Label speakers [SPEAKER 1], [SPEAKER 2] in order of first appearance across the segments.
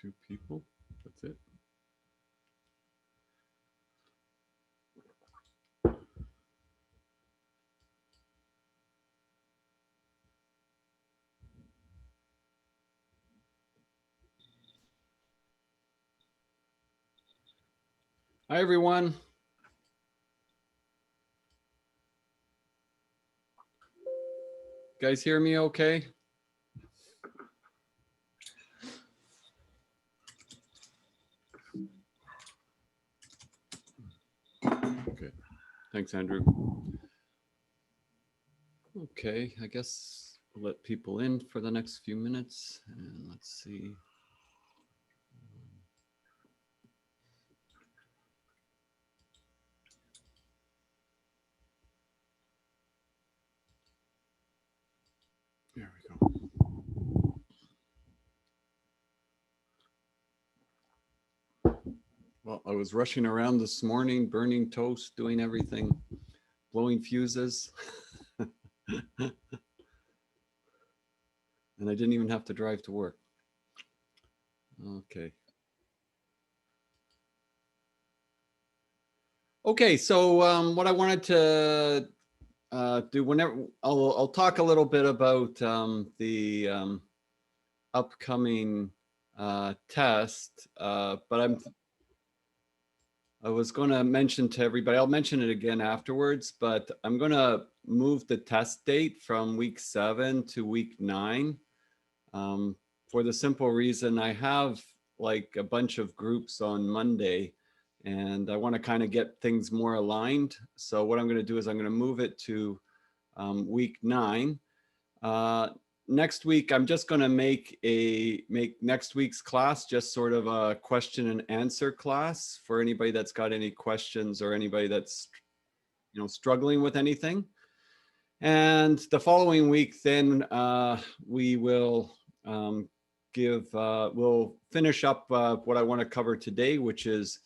[SPEAKER 1] 2 people. That's it. Hi, everyone. Guys hear me okay? Okay. Thanks, Andrew. Okay, I guess we'll let people in for the next few minutes, and let's see. There we go. Well, I was rushing around this morning, burning toast, doing everything, blowing fuses. And I didn't even have to drive to work. Okay. Okay, so what I wanted to do whenever, I'll talk a little bit about the upcoming test, but I was going to mention to everybody, I'll mention it again afterwards, but I'm going to move the test date from week 7 to week 9 for the simple reason I have like a bunch of groups on Monday and I want to kind of get things more aligned. So what I'm going to do is I'm going to move it to week 9. Next week, I'm just going to make next week's class just sort of a question and answer class for anybody that's got any questions or anybody that's, you know, struggling with anything. And the following week, then we will we'll finish up what I want to cover today, which is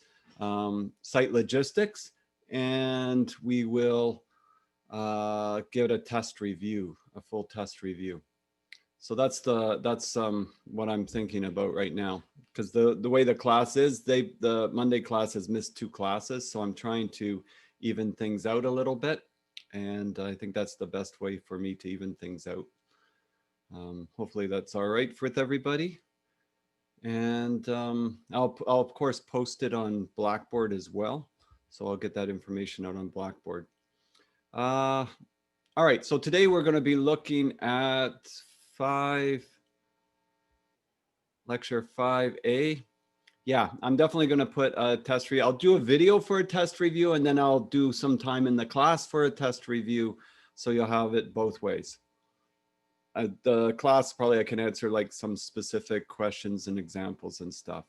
[SPEAKER 1] site logistics, and we will give it a test review, a full test review. So that's what I'm thinking about right now, because the way the class is, the Monday class has missed 2 classes, so I'm trying to even things out a little bit, and I think that's the best way for me to even things out. Hopefully that's all right with everybody, and I'll of course post it on Blackboard as well, so I'll get that information out on Blackboard. All right, so today we're going to be looking at lecture 5A. Yeah, I'm definitely going to put a test review. I'll do a video for a test review, and then I'll do some time in the class for a test review. So you'll have it both ways. The class, probably I can answer like some specific questions and examples and stuff.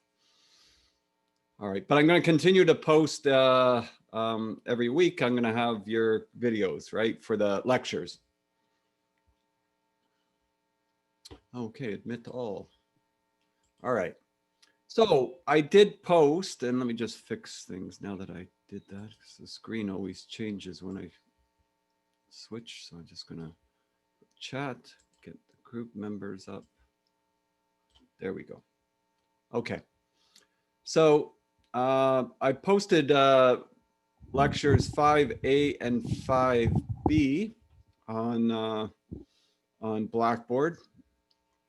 [SPEAKER 1] All right, but I'm going to continue to post every week. I'm going to have your videos, right, for the lectures. Okay, admit all. All right. So I did post, and let me just fix things now that I did that, because the screen always changes when I switch. So I'm just going to chat, get the group members up. There we go. Okay. So I posted lectures 5A and 5B on Blackboard,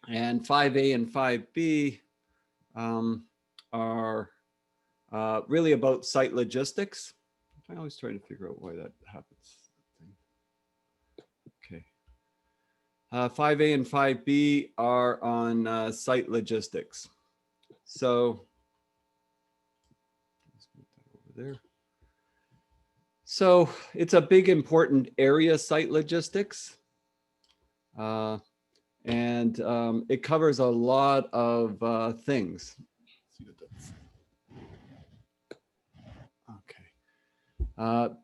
[SPEAKER 1] and 5A and 5B are really about site logistics. I always try to figure out why that happens. Okay. 5A and 5B are on site logistics. So let's move that over there. So it's a big important area, site logistics. And it covers a lot of things. Okay.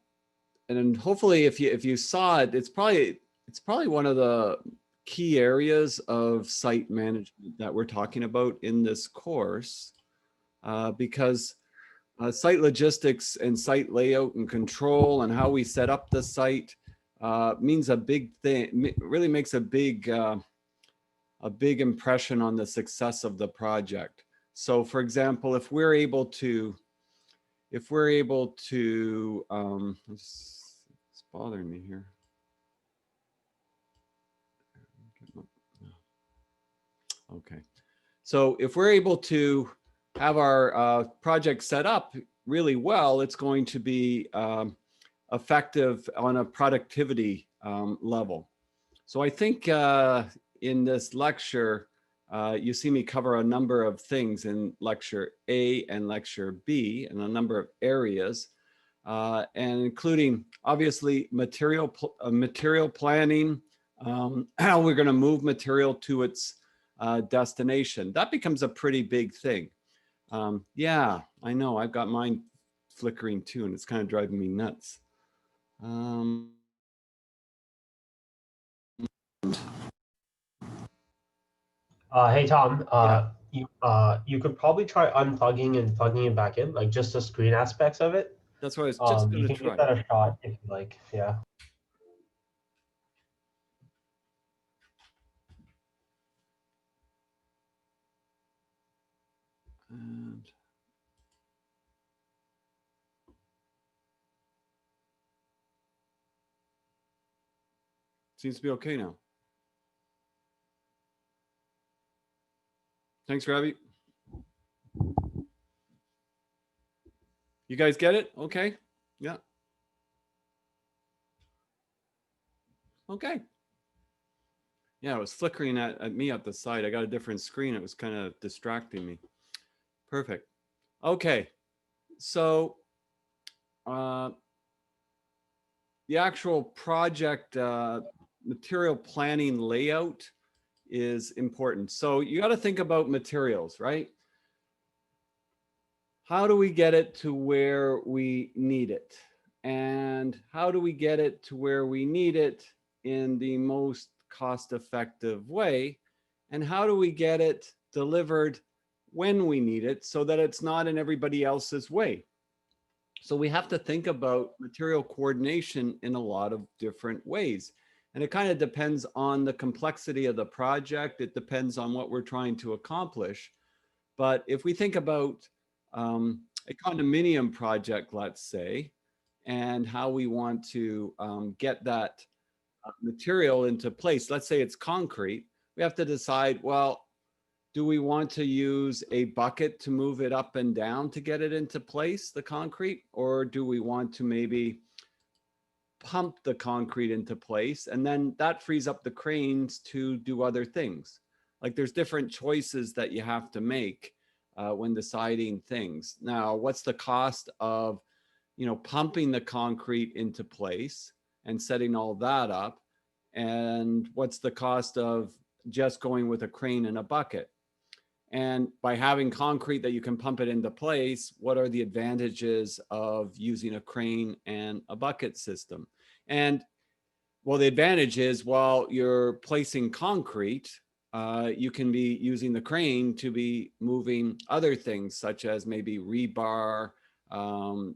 [SPEAKER 1] And hopefully if you saw it, it's probably one of the key areas of site management that we're talking about in this course, because site logistics and site layout and control and how we set up the site means a big thing, really makes a big impression on the success of the project. So for example, if we're able to, it's bothering me here. Okay. So if we're able to have our project set up really well, it's going to be effective on a productivity level. So I think in this lecture, you see me cover a number of things in lecture A and lecture B and a number of areas, and including obviously material planning, how we're going to move material to its destination. That becomes a pretty big thing. Yeah, I know, I've got mine flickering too, and it's kind of driving me nuts.
[SPEAKER 2] Hey Tom,
[SPEAKER 1] Yeah,
[SPEAKER 2] you could probably try unplugging and plugging it back in, like just the screen aspects of it.
[SPEAKER 1] that's what I was just going
[SPEAKER 2] You
[SPEAKER 1] to
[SPEAKER 2] can give
[SPEAKER 1] try.
[SPEAKER 2] that a shot if you like. Yeah.
[SPEAKER 1] And seems to be okay now. Thanks, Ravi. You guys get it? Okay. Yeah. Okay. Yeah, it was flickering at me at the side. I got a different screen. It was kind of distracting me. Perfect. Okay. So uh, the actual project material planning layout is important. So you got to think about materials, right? How do we get it to where we need it? And how do we get it to where we need it in the most cost-effective way? And how do we get it delivered when we need it so that it's not in everybody else's way? So we have to think about material coordination in a lot of different ways. And it kind of depends on the complexity of the project. It depends on what we're trying to accomplish. But if we think about a condominium project, let's say, and how we want to get that material into place, let's say it's concrete, we have to decide, well, do we want to use a bucket to move it up and down to get it into place, the concrete, or do we want to maybe pump the concrete into place, and then that frees up the cranes to do other things? Like there's different choices that you have to make when deciding things. Now, what's the cost of, pumping the concrete into place and setting all that up? And what's the cost of just going with a crane and a bucket? And by having concrete that you can pump it into place, what are the advantages of using a crane and a bucket system? And well, the advantage is while you're placing concrete, you can be using the crane to be moving other things such as maybe rebar, um,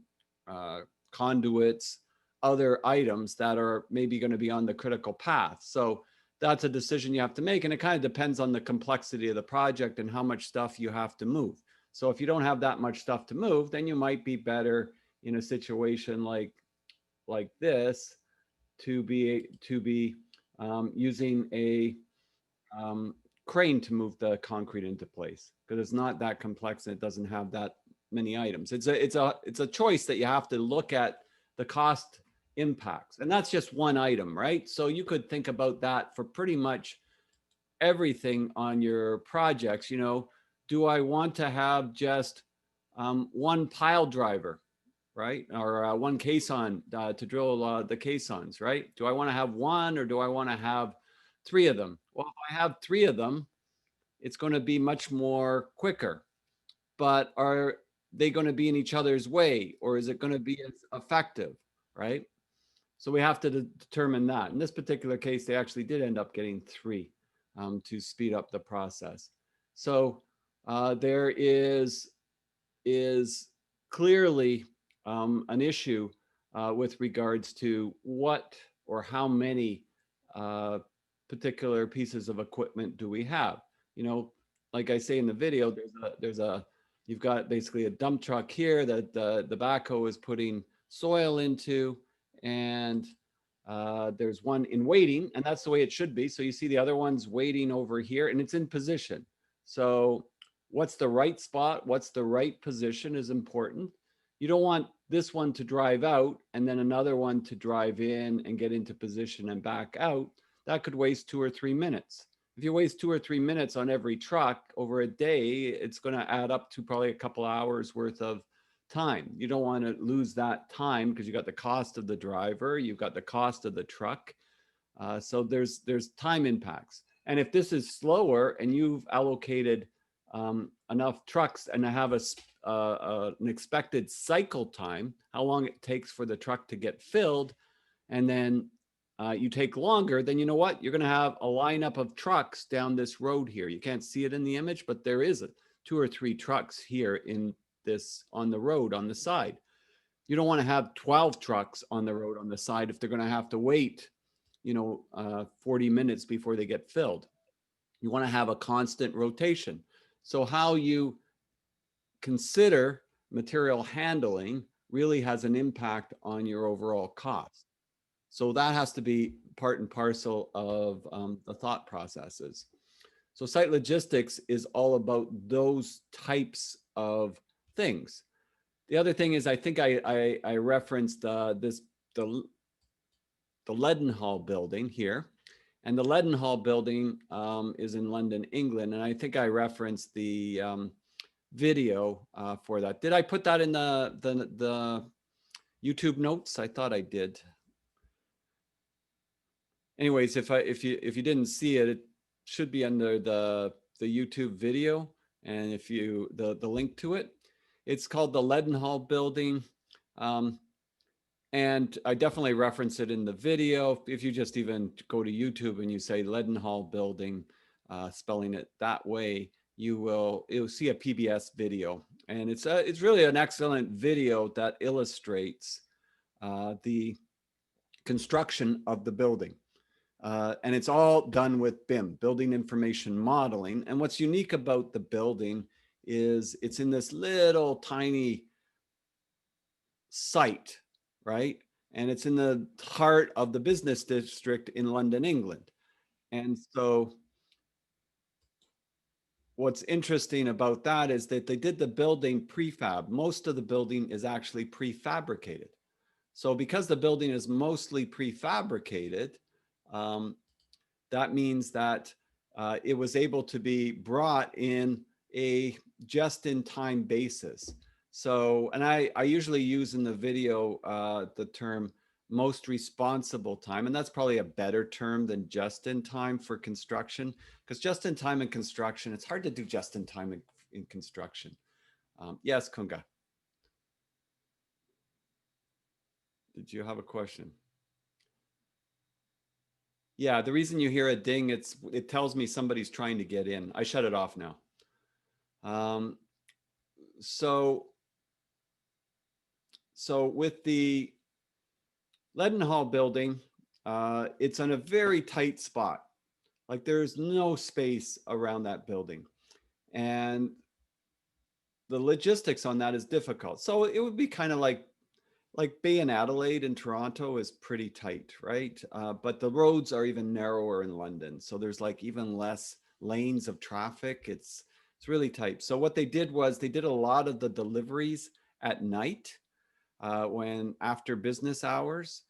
[SPEAKER 1] conduits, other items that are maybe going to be on the critical path. So that's a decision you have to make. And it kind of depends on the complexity of the project and how much stuff you have to move. So if you don't have that much stuff to move, then you might be better in a situation like this to be using a crane to move the concrete into place, because it's not that complex and it doesn't have that many items. It's a choice that you have to look at the cost impacts, and that's just one item, right? So you could think about that for pretty much everything on your projects. Do I want to have just one pile driver, right? Or one caisson to drill the caissons, right? Do I want to have one, or do I want to have three of them? Well, if I have three of them, it's going to be much more quicker. But are they going to be in each other's way, or is it going to be as effective, right? So we have to determine that. In this particular case, they actually did end up getting three to speed up the process. So there is clearly an issue with regards to what or how many particular pieces of equipment do we have. like I say in the video, you've got basically a dump truck here that the backhoe is putting soil into, and there's one in waiting, and that's the way it should be. So you see the other one's waiting over here, and it's in position. So what's the right spot? What's the right position is important. You don't want this one to drive out and then another one to drive in and get into position and back out. That could waste 2 or 3 minutes. If you waste 2 or 3 minutes on every truck over a day, it's going to add up to probably a couple hours worth of time. You don't want to lose that time because you got the cost of the driver, you've got the cost of the truck. So there's time impacts. And if this is slower and you've allocated enough trucks and have an expected cycle time, how long it takes for the truck to get filled, and then you take longer, then you know what? You're going to have a lineup of trucks down this road here. You can't see it in the image, but there is 2 or 3 trucks here in this on the road on the side. You don't want to have 12 trucks on the road on the side if they're going to have to wait, 40 minutes before they get filled. You want to have a constant rotation. So how you consider material handling really has an impact on your overall cost. So that has to be part and parcel of the thought processes. So site logistics is all about those types of things. The other thing is, I think I referenced the Leadenhall building here. And the Leadenhall building is in London, England. And I think I referenced the video for that. Did I put that in the YouTube notes? I thought I did. Anyways, if you didn't see it, it should be under the YouTube video, and if you the link to it. It's called the Leadenhall building. And I definitely reference it in the video. If you just even go to YouTube and you say Leadenhall building, spelling it that way, you'll see a PBS video. And it's really an excellent video that illustrates the construction of the building. And it's all done with BIM, Building Information Modeling. And what's unique about the building is it's in this little tiny site, right? And it's in the heart of the business district in London, England. And so what's interesting about that is that they did the building prefab. Most of the building is actually prefabricated. So because the building is mostly prefabricated, that means that it was able to be brought in a just-in-time basis. So, and I usually use in the video the term most responsible time, and that's probably a better term than just-in-time for construction, because just-in-time in construction, it's hard to do just-in-time in construction. Yes, Kunga. Did you have a question? Yeah, the reason you hear a ding, it tells me somebody's trying to get in. I shut it off now. So with the Leadenhall building, it's on a very tight spot. Like there's no space around that building. And the logistics on that is difficult. So it would be kind of like Bay and Adelaide in Toronto is pretty tight, right? But the roads are even narrower in London. So there's like even less lanes of traffic. It's really tight. So what they did was they did a lot of the deliveries at night when after business hours.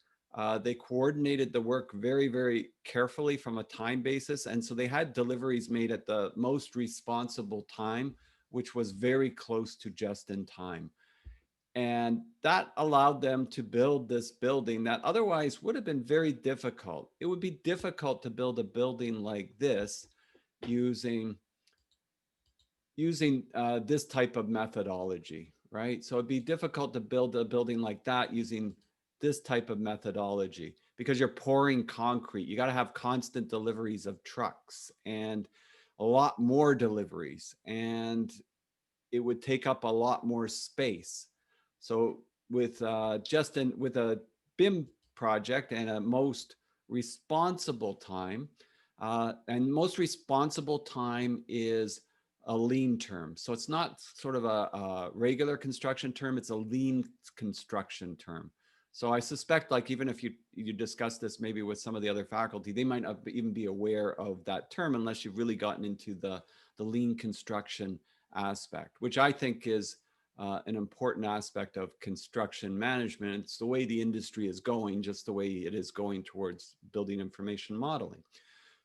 [SPEAKER 1] They coordinated the work very, very carefully from a time basis. And so they had deliveries made at the most responsible time, which was very close to just in time. And that allowed them to build this building that otherwise would have been very difficult. It would be difficult to build a building like this using this type of methodology, right? So it'd be difficult to build a building like that using this type of methodology because you're pouring concrete. You got to have constant deliveries of trucks and a lot more deliveries, and it would take up a lot more space. So with with a BIM project and a most responsible time, and most responsible time is a lean term. So it's not sort of a regular construction term, it's a lean construction term. So I suspect, like, even if you discuss this maybe with some of the other faculty, they might not even be aware of that term unless you've really gotten into the lean construction aspect, which I think is an important aspect of construction management. It's the way the industry is going, just the way it is going towards building information modeling.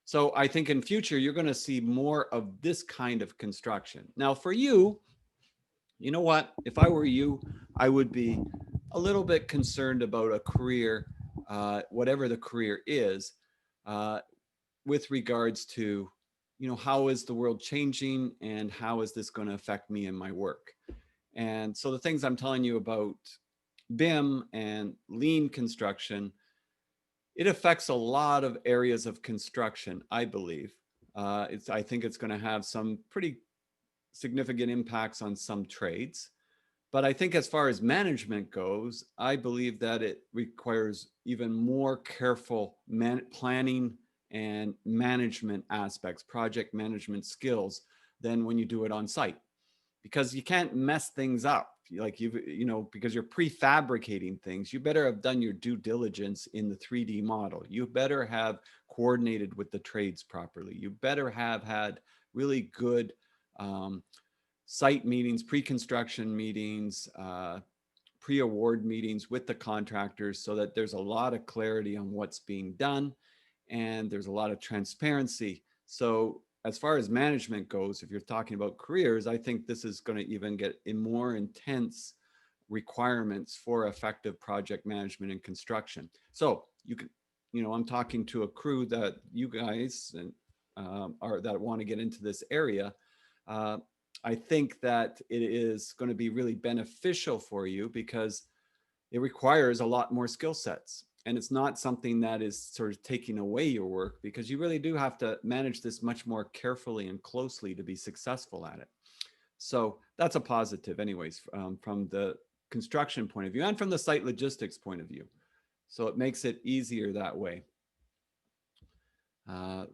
[SPEAKER 1] So I think in future, you're going to see more of this kind of construction. Now for you, you know what? If I were you, I would be a little bit concerned about a career, whatever the career is, uh, with regards to, how is the world changing and how is this going to affect me in my work? And so the things I'm telling you about BIM and lean construction, it affects a lot of areas of construction, I believe. I think it's going to have some pretty significant impacts on some trades. But I think as far as management goes, I believe that it requires even more careful planning and management aspects, project management skills, than when you do it on site, because you can't mess things up. Like because you're prefabricating things, you better have done your due diligence in the 3D model. You better have coordinated with the trades properly. You better have had really good site meetings, pre-construction meetings, pre-award meetings with the contractors, so that there's a lot of clarity on what's being done and there's a lot of transparency. So as far as management goes, if you're talking about careers, I think this is going to even get in more intense requirements for effective project management and construction. So you can, I'm talking to a crew that you guys and are that want to get into this area. I think that it is going to be really beneficial for you because it requires a lot more skill sets. And it's not something that is sort of taking away your work, because you really do have to manage this much more carefully and closely to be successful at it. So that's a positive anyways, from the construction point of view and from the site logistics point of view. So it makes it easier that way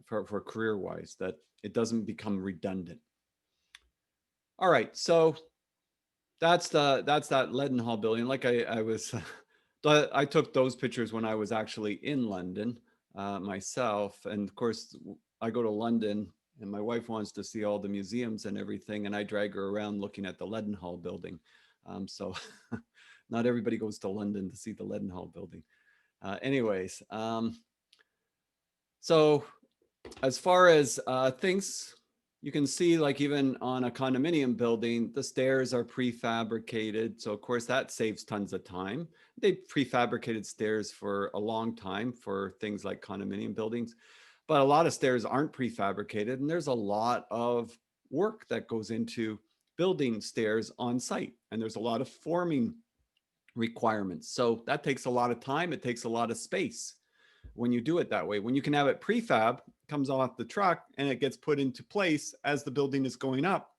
[SPEAKER 1] for career-wise, that it doesn't become redundant. All right, so that's that Leadenhall building. Like I was, I took those pictures when I was actually in London myself, and of course I go to London, and my wife wants to see all the museums and everything, and I drag her around looking at the Leadenhall building. So not everybody goes to London to see the Leadenhall building. Anyways, so as far as things, you can see, like even on a condominium building, the stairs are prefabricated. So of course that saves tons of time. They prefabricated stairs for a long time for things like condominium buildings, but a lot of stairs aren't prefabricated. And there's a lot of work that goes into building stairs on site. And there's a lot of forming requirements. So that takes a lot of time. It takes a lot of space when you do it that way. When you can have it prefab, comes off the truck and it gets put into place as the building is going up,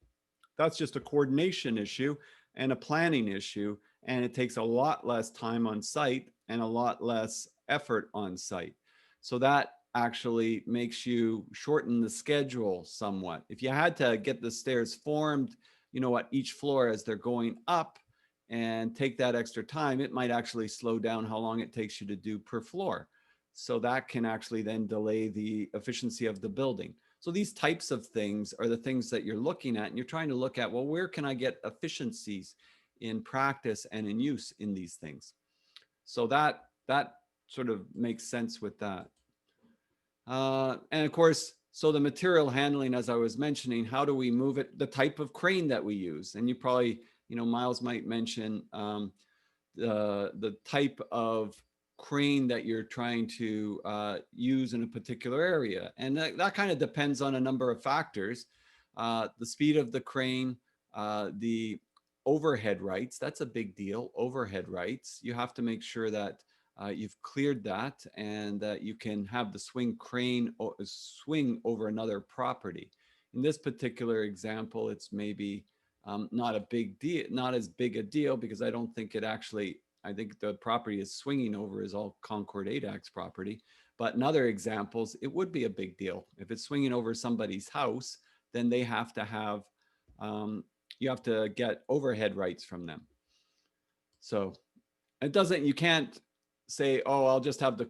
[SPEAKER 1] that's just a coordination issue and a planning issue. And it takes a lot less time on site and a lot less effort on site. So that actually makes you shorten the schedule somewhat. If you had to get the stairs formed, at each floor as they're going up and take that extra time, it might actually slow down how long it takes you to do per floor. So that can actually then delay the efficiency of the building. So these types of things are the things that you're looking at, and you're trying to look at, well, where can I get efficiencies in practice and in use in these things? So that sort of makes sense with that. And of course, so the material handling, as I was mentioning, how do we move it? The type of crane that we use. And you probably, Miles might mention the type of crane that you're trying to use in a particular area. And that kind of depends on a number of factors. The speed of the crane, the overhead rights, that's a big deal. Overhead rights, you have to make sure that you've cleared that and that you can have the swing crane swing over another property. In this particular example, it's maybe not a big deal, not as big a deal, because I don't think it actually, I think the property is swinging over is all Concord ADAX property. But in other examples, it would be a big deal. If it's swinging over somebody's house, then they have to have you have to get overhead rights from them. So it doesn't, you can't say, oh, I'll just have the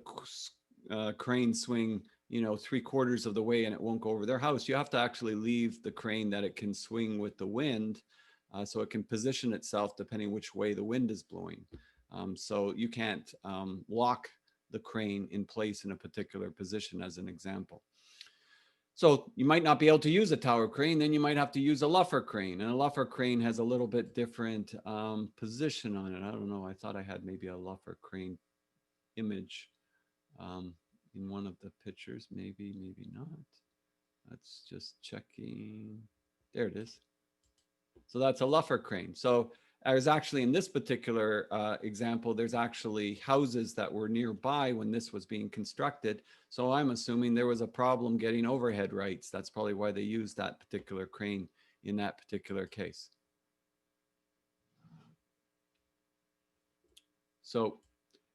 [SPEAKER 1] crane swing, 3/4 of the way and it won't go over their house. You have to actually leave the crane that it can swing with the wind, so it can position itself depending which way the wind is blowing. So you can't lock the crane in place in a particular position, as an example. So you might not be able to use a tower crane, then you might have to use a luffer crane. And a luffer crane has a little bit different position on it. I don't know, I thought I had maybe a luffer crane image in one of the pictures, maybe not. That's just checking. There it is. So that's a luffer crane. So there's actually, in this particular example, there's actually houses that were nearby when this was being constructed. So I'm assuming there was a problem getting overhead rights. That's probably why they used that particular crane in that particular case. So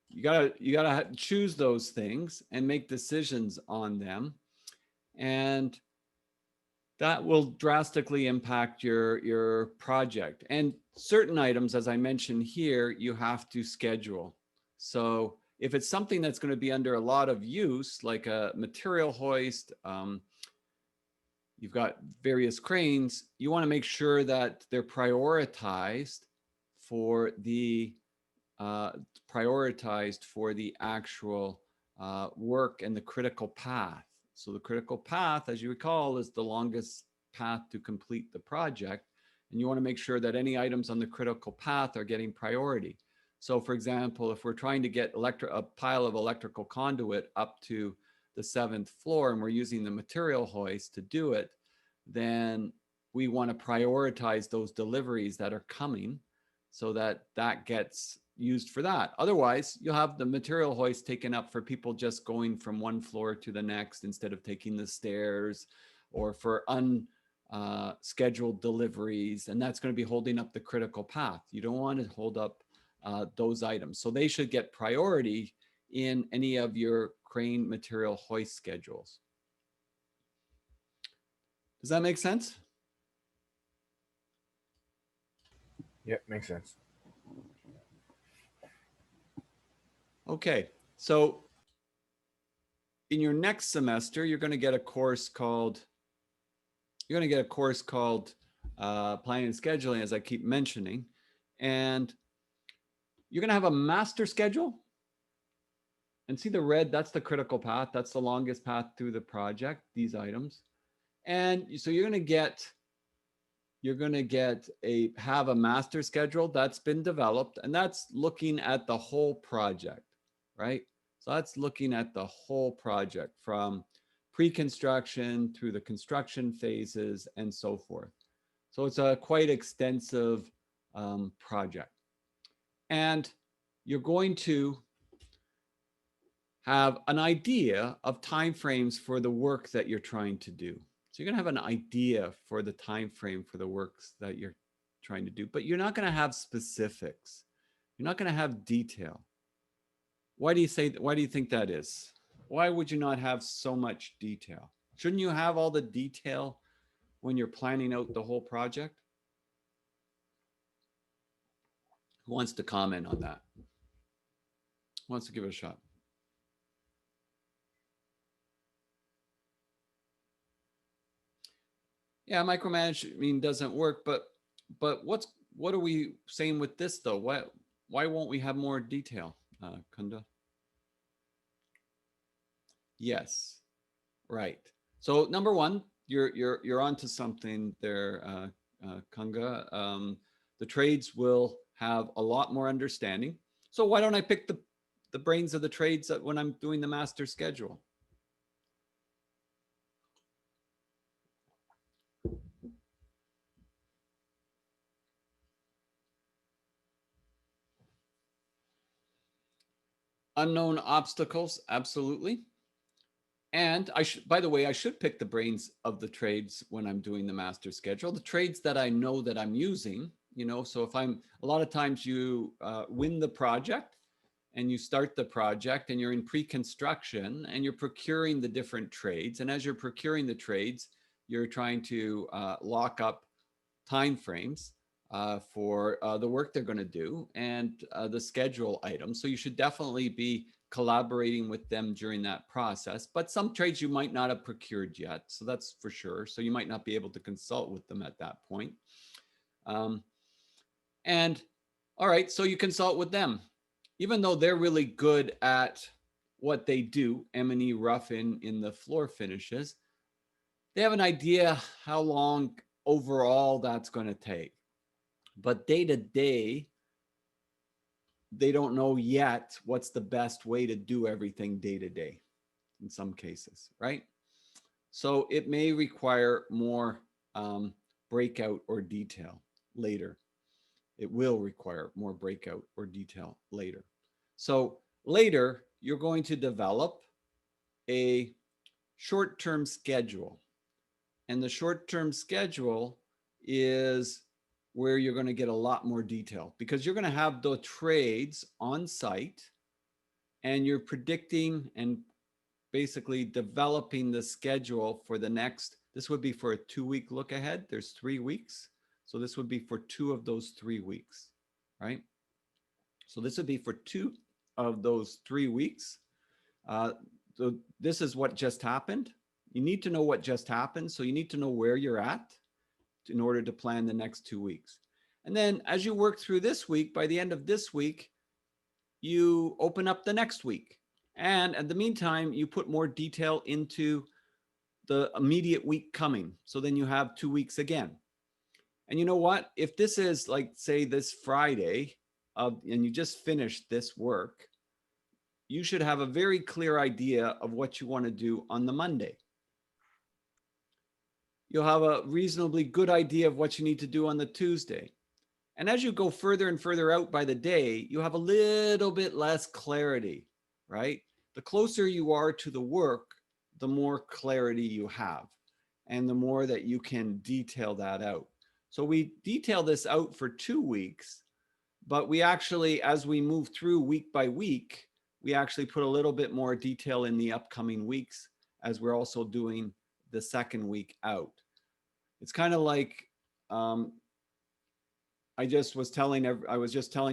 [SPEAKER 1] you gotta choose those things and make decisions on them. And that will drastically impact your project. And certain items, as I mentioned here, you have to schedule. So if it's something that's going to be under a lot of use, like a material hoist, you've got various cranes, you want to make sure that they're prioritized for the actual work and the critical path. So the critical path, as you recall, is the longest path to complete the project. And you want to make sure that any items on the critical path are getting priority. So for example, if we're trying to get a pile of electrical conduit up to the 7th floor and we're using the material hoist to do it, then we want to prioritize those deliveries that are coming so that that gets used for that. Otherwise, you'll have the material hoist taken up for people just going from one floor to the next instead of taking the stairs, or for unscheduled deliveries, and that's going to be holding up the critical path. You don't want to hold up those items. So they should get priority in any of your crane material hoist schedules. Does that make sense?
[SPEAKER 3] Yep, makes sense.
[SPEAKER 1] Okay, so in your next semester, you're going to get a course called planning and scheduling, as I keep mentioning, and you're going to have a master schedule. And see the red, that's the critical path. That's the longest path through the project, these items. And so you're going to have a master schedule that's been developed, and that's looking at the whole project, right? So that's looking at the whole project from pre-construction through the construction phases and so forth. So it's a quite extensive project. And you're going to have an idea of timeframes for the work that you're trying to do. So you're going to have an idea for the time frame for the works that you're trying to do, but you're not going to have specifics. You're not going to have detail. Why do you think that is? Why would you not have so much detail? Shouldn't you have all the detail when you're planning out the whole project? Who wants to comment on that? Who wants to give it a shot? Yeah, micromanaging doesn't work, but what are we saying with this though? Why won't we have more detail, Kunda? Yes, right. So number one, you're onto something there, Kunga. The trades will have a lot more understanding. So why don't I pick the brains of the trades when I'm doing the master schedule? Unknown obstacles, absolutely. And by the way, I should pick the brains of the trades when I'm doing the master schedule, the trades that I know that I'm using, so if a lot of times you win the project and you start the project and you're in pre-construction and you're procuring the different trades. And as you're procuring the trades, you're trying to lock up timeframes for the work they're going to do and the schedule items. So you should definitely be collaborating with them during that process. But some trades you might not have procured yet, so that's for sure. So you might not be able to consult with them at that point. And all right, so you consult with them. Even though they're really good at what they do, M&E Rough-In in the floor finishes, they have an idea how long overall that's going to take. But day to day, they don't know yet what's the best way to do everything day to day in some cases, right? So it may require more breakout or detail later. It will require more breakout or detail later. So later, you're going to develop a short-term schedule. And the short-term schedule is where you're going to get a lot more detail because you're going to have the trades on site and you're predicting and basically developing the schedule for the next, this would be for a 2-week look ahead. There's 3 weeks. So this would be for 2 of those 3 weeks, right? So this would be for 2 of those 3 weeks. So this is what just happened. You need to know what just happened. So you need to know where you're at in order to plan the next 2 weeks. And then as you work through this week, by the end of this week, you open up the next week. And in the meantime, you put more detail into the immediate week coming. So then you have 2 weeks again. And you know what? If this is like, say, this Friday, and you just finished this work, you should have a very clear idea of what you want to do on the Monday. You'll have a reasonably good idea of what you need to do on the Tuesday. And as you go further and further out by the day, you have a little bit less clarity, right? The closer you are to the work, the more clarity you have and the more that you can detail that out. So we detail this out for 2 weeks, but we actually, as we move through week by week, we actually put a little bit more detail in the upcoming weeks as we're also doing the second week out. It's kind of like, I was just telling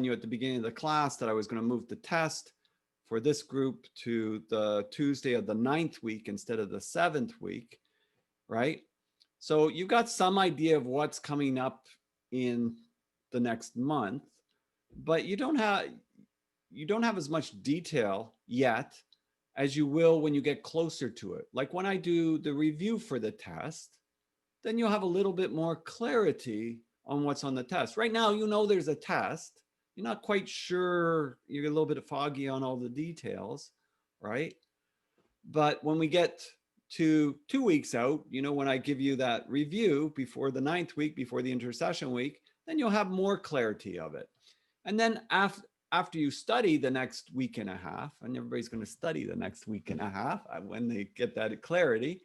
[SPEAKER 1] you at the beginning of the class that I was going to move the test for this group to the Tuesday of the 9th week instead of the 7th week, right? So you've got some idea of what's coming up in the next month, but you don't have as much detail yet as you will when you get closer to it. Like when I do the review for the test, then you'll have a little bit more clarity on what's on the test. Right now, you know there's a test. You're not quite sure. You're a little bit foggy on all the details, right? But when we get to 2 weeks out, you know, when I give you that review before the 9th week, before the intersession week, then you'll have more clarity of it. And then after you study the next week and a half, and everybody's going to study the next week and a half when they get that clarity,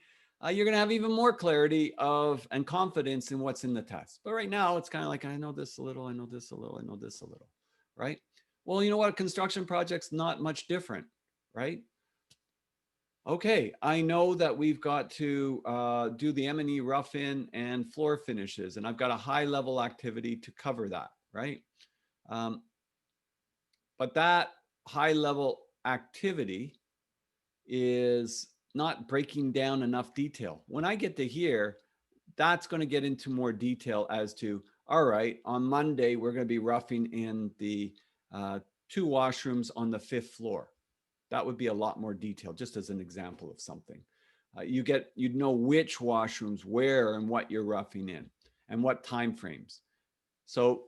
[SPEAKER 1] you're going to have even more clarity of and confidence in what's in the test. But right now, it's kind of like, I know this a little, I know this a little, I know this a little, right? Well, you know what? A construction project's not much different, right? Okay, I know that we've got to do the M&E Rough-In and floor finishes, and I've got a high-level activity to cover that, right? But that high-level activity is not breaking down enough detail. When I get to here, that's going to get into more detail as to, all right, on Monday, we're going to be roughing in the 2 washrooms on the 5th floor. That would be a lot more detail, just as an example of something. You'd know which washrooms, where and what you're roughing in and what time frames. So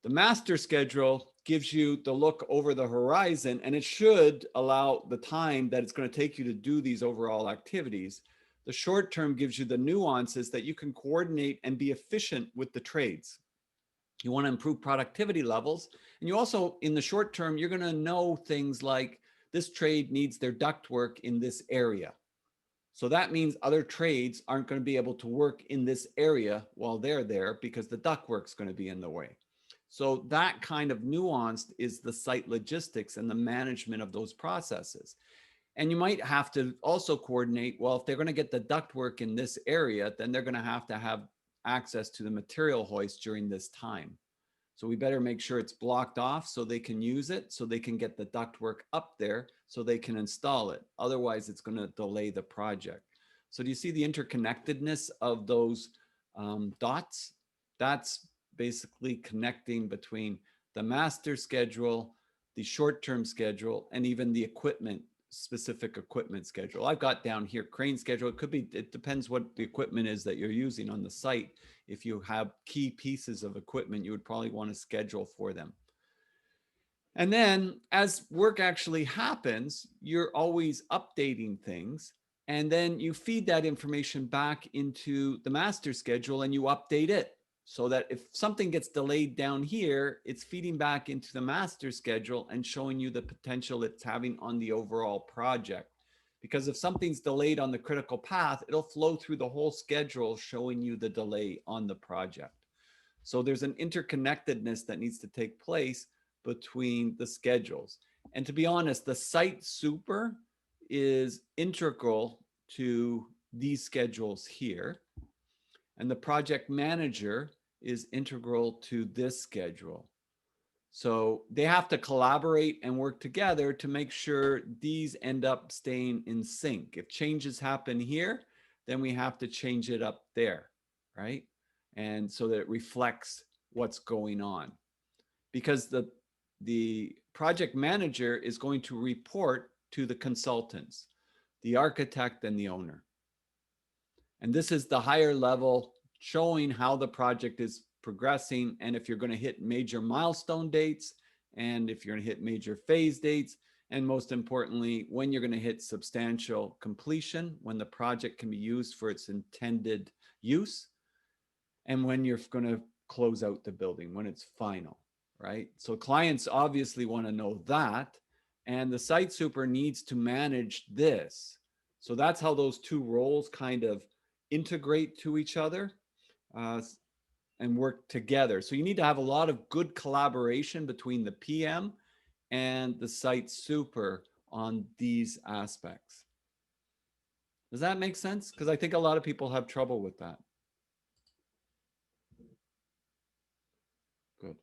[SPEAKER 1] the master schedule gives you the look over the horizon, and it should allow the time that it's going to take you to do these overall activities. The short term gives you the nuances that you can coordinate and be efficient with the trades. You want to improve productivity levels. And you also, in the short term, you're going to know things like this trade needs their ductwork in this area. So that means other trades aren't going to be able to work in this area while they're there because the ductwork's going to be in the way. So that kind of nuance is the site logistics and the management of those processes. And you might have to also coordinate, well, if they're going to get the ductwork in this area, then they're going to have access to the material hoist during this time. So we better make sure it's blocked off so they can use it, so they can get the ductwork up there so they can install it. Otherwise, it's going to delay the project. So do you see the interconnectedness of those dots? That's basically connecting between the master schedule, the short-term schedule, and even the equipment, specific equipment schedule. I've got down here crane schedule. It could be, it depends what the equipment is that you're using on the site. If you have key pieces of equipment, you would probably want to schedule for them. And then as work actually happens, you're always updating things. And then you feed that information back into the master schedule and you update it so that if something gets delayed down here, it's feeding back into the master schedule and showing you the potential it's having on the overall project. Because if something's delayed on the critical path, it'll flow through the whole schedule showing you the delay on the project. So there's an interconnectedness that needs to take place between the schedules. And to be honest, the site super is integral to these schedules here. And the project manager is integral to this schedule. So they have to collaborate and work together to make sure these end up staying in sync. If changes happen here, then we have to change it up there, right? And so that it reflects what's going on. Because the project manager is going to report to the consultants, the architect and the owner. And this is the higher level showing how the project is progressing and if you're going to hit major milestone dates and if you're going to hit major phase dates, and most importantly, when you're going to hit substantial completion, when the project can be used for its intended use, and when you're going to close out the building, when it's final, right? So clients obviously want to know that, and the site super needs to manage this. So that's how those two roles kind of integrate to each other and work together. So you need to have a lot of good collaboration between the PM and the site super on these aspects. Does that make sense? Because I think a lot of people have trouble with that. Good.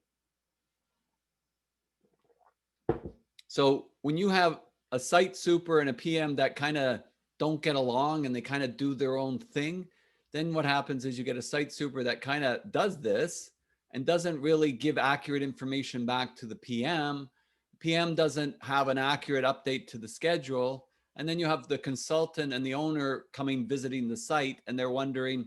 [SPEAKER 1] So when you have a site super and a PM that kind of don't get along and they kind of do their own thing, then what happens is you get a site super that kind of does this and doesn't really give accurate information back to the PM. PM doesn't have an accurate update to the schedule. And then you have the consultant and the owner coming visiting the site and they're wondering,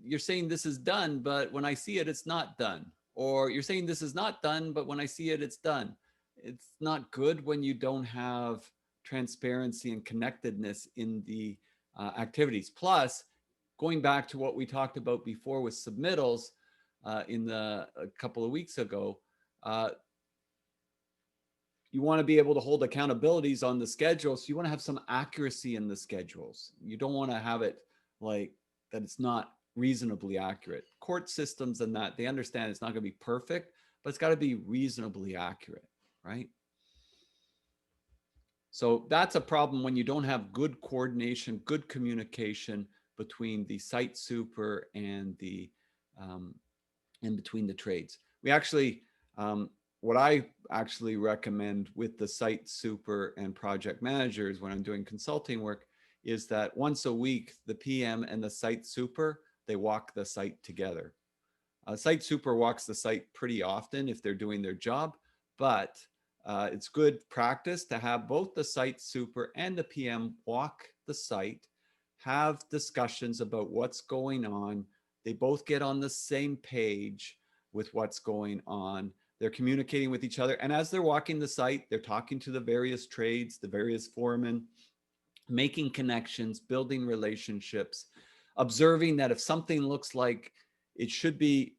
[SPEAKER 1] you're saying this is done, but when I see it, it's not done. Or you're saying this is not done, but when I see it, it's done. It's not good when you don't have transparency and connectedness in the activities. Plus, going back to what we talked about before with submittals a couple of weeks ago, you want to be able to hold accountabilities on the schedule. So you want to have some accuracy in the schedules. You don't want to have it like that it's not reasonably accurate. Court systems and that, they understand it's not going to be perfect, but it's got to be reasonably accurate, right? So that's a problem when you don't have good coordination, good communication between the site super and the in between the trades. We actually, what I actually recommend with the site super and project managers when I'm doing consulting work is that once a week, the PM and the site super, they walk the site together. Site super walks the site pretty often if they're doing their job, but it's good practice to have both the site super and the PM walk the site, have discussions about what's going on. They both get on the same page with what's going on. They're communicating with each other. And as they're walking the site, they're talking to the various trades, the various foremen, making connections, building relationships, observing that if something looks like it should be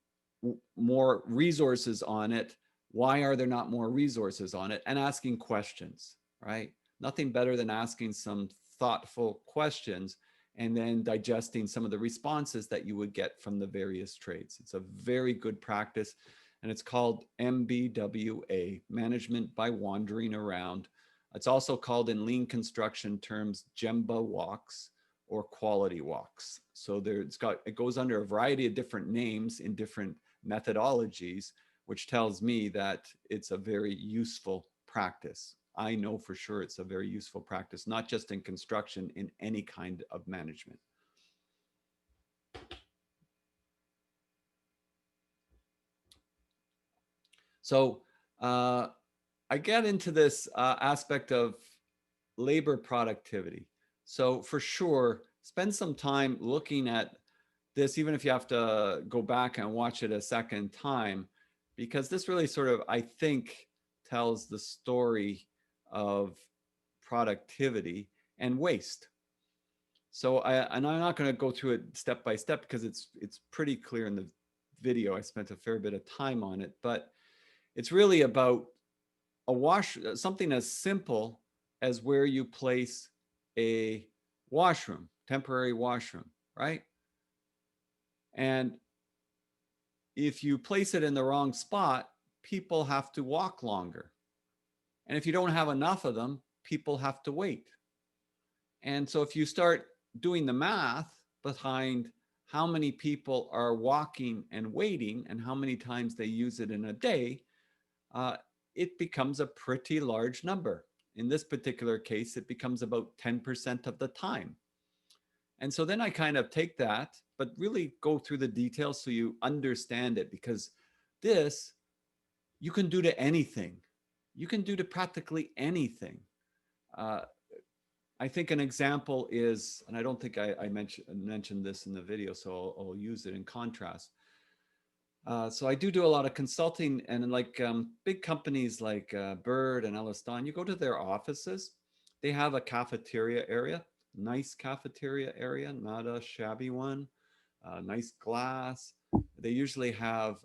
[SPEAKER 1] more resources on it, why are there not more resources on it? And asking questions, right? Nothing better than asking some thoughtful questions and then digesting some of the responses that you would get from the various trades. It's a very good practice, and it's called MBWA, Management by Wandering Around. It's also called in lean construction terms, Gemba walks, or quality walks. So it goes under a variety of different names in different methodologies, which tells me that it's a very useful practice. I know for sure it's a very useful practice, not just in construction, in any kind of management. So I get into this aspect of labor productivity. So for sure, spend some time looking at this, even if you have to go back and watch it a second time, because this really sort of, I think, tells the story of productivity and waste. So and I'm not going to go through it step by step because it's pretty clear in the video. I spent a fair bit of time on it, but it's really about something as simple as where you place a washroom, temporary washroom, right? And if you place it in the wrong spot, people have to walk longer. And if you don't have enough of them, people have to wait. And so if you start doing the math behind how many people are walking and waiting and how many times they use it in a day, it becomes a pretty large number. In this particular case, it becomes about 10% of the time. And so then I kind of take that, but really go through the details so you understand it, because this you can do to anything. You can do to practically anything. I think an example is, and I don't think I mentioned this in the video, so I'll use it in contrast. So I do a lot of consulting, and like big companies like Bird and Ellis Don, you go to their offices, they have a cafeteria area, nice cafeteria area, not a shabby one, nice glass. They usually have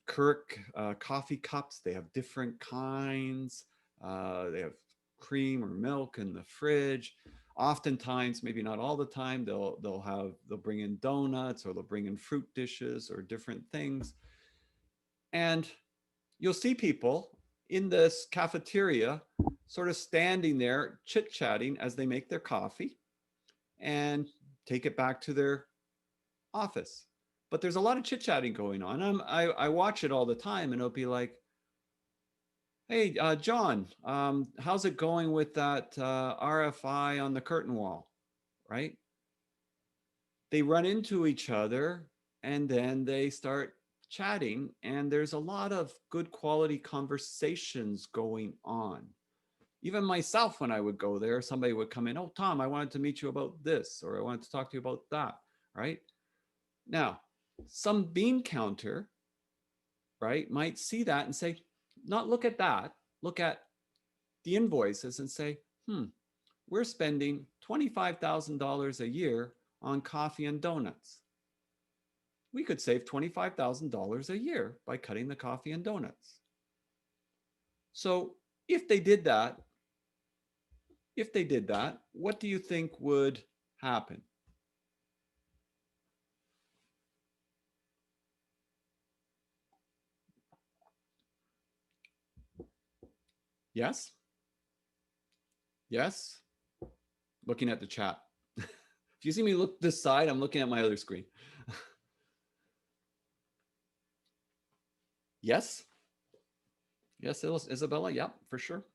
[SPEAKER 1] Kirk coffee cups. They have different kinds. They have cream or milk in the fridge. Oftentimes, maybe not all the time, they'll bring in donuts, or they'll bring in fruit dishes or different things. And you'll see people in this cafeteria sort of standing there chit-chatting as they make their coffee and take it back to their office. But there's a lot of chit-chatting going on. I watch it all the time, and it'll be like, hey, John, how's it going with that RFI on the curtain wall, right? They run into each other and then they start chatting, and there's a lot of good quality conversations going on. Even myself, when I would go there, somebody would come in, oh, Tom, I wanted to meet you about this, or I wanted to talk to you about that, right? Now, some bean counter, right, might see that and say, not look at that, look at the invoices and say, we're spending $25,000 a year on coffee and donuts. We could save $25,000 a year by cutting the coffee and donuts. So if they did that, what do you think would happen? Yes? Yes? Looking at the chat. If you see me look this side, I'm looking at my other screen. Yes? Yes, Isabella, yeah, for sure.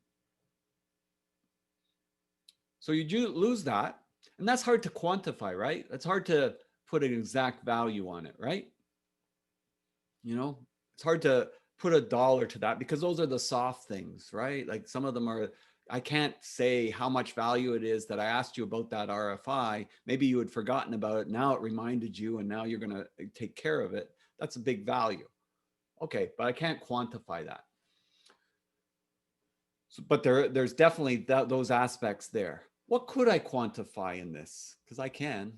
[SPEAKER 1] So you do lose that, and that's hard to quantify, right? It's hard to put an exact value on it, right? You know, it's hard to put a dollar to that because those are the soft things, right? Like some of them are, I can't say how much value it is that I asked you about that RFI. Maybe you had forgotten about it. Now it reminded you, and now you're going to take care of it. That's a big value. Okay, but I can't quantify that. So, but there's definitely those aspects there. What could I quantify in this? Because I can.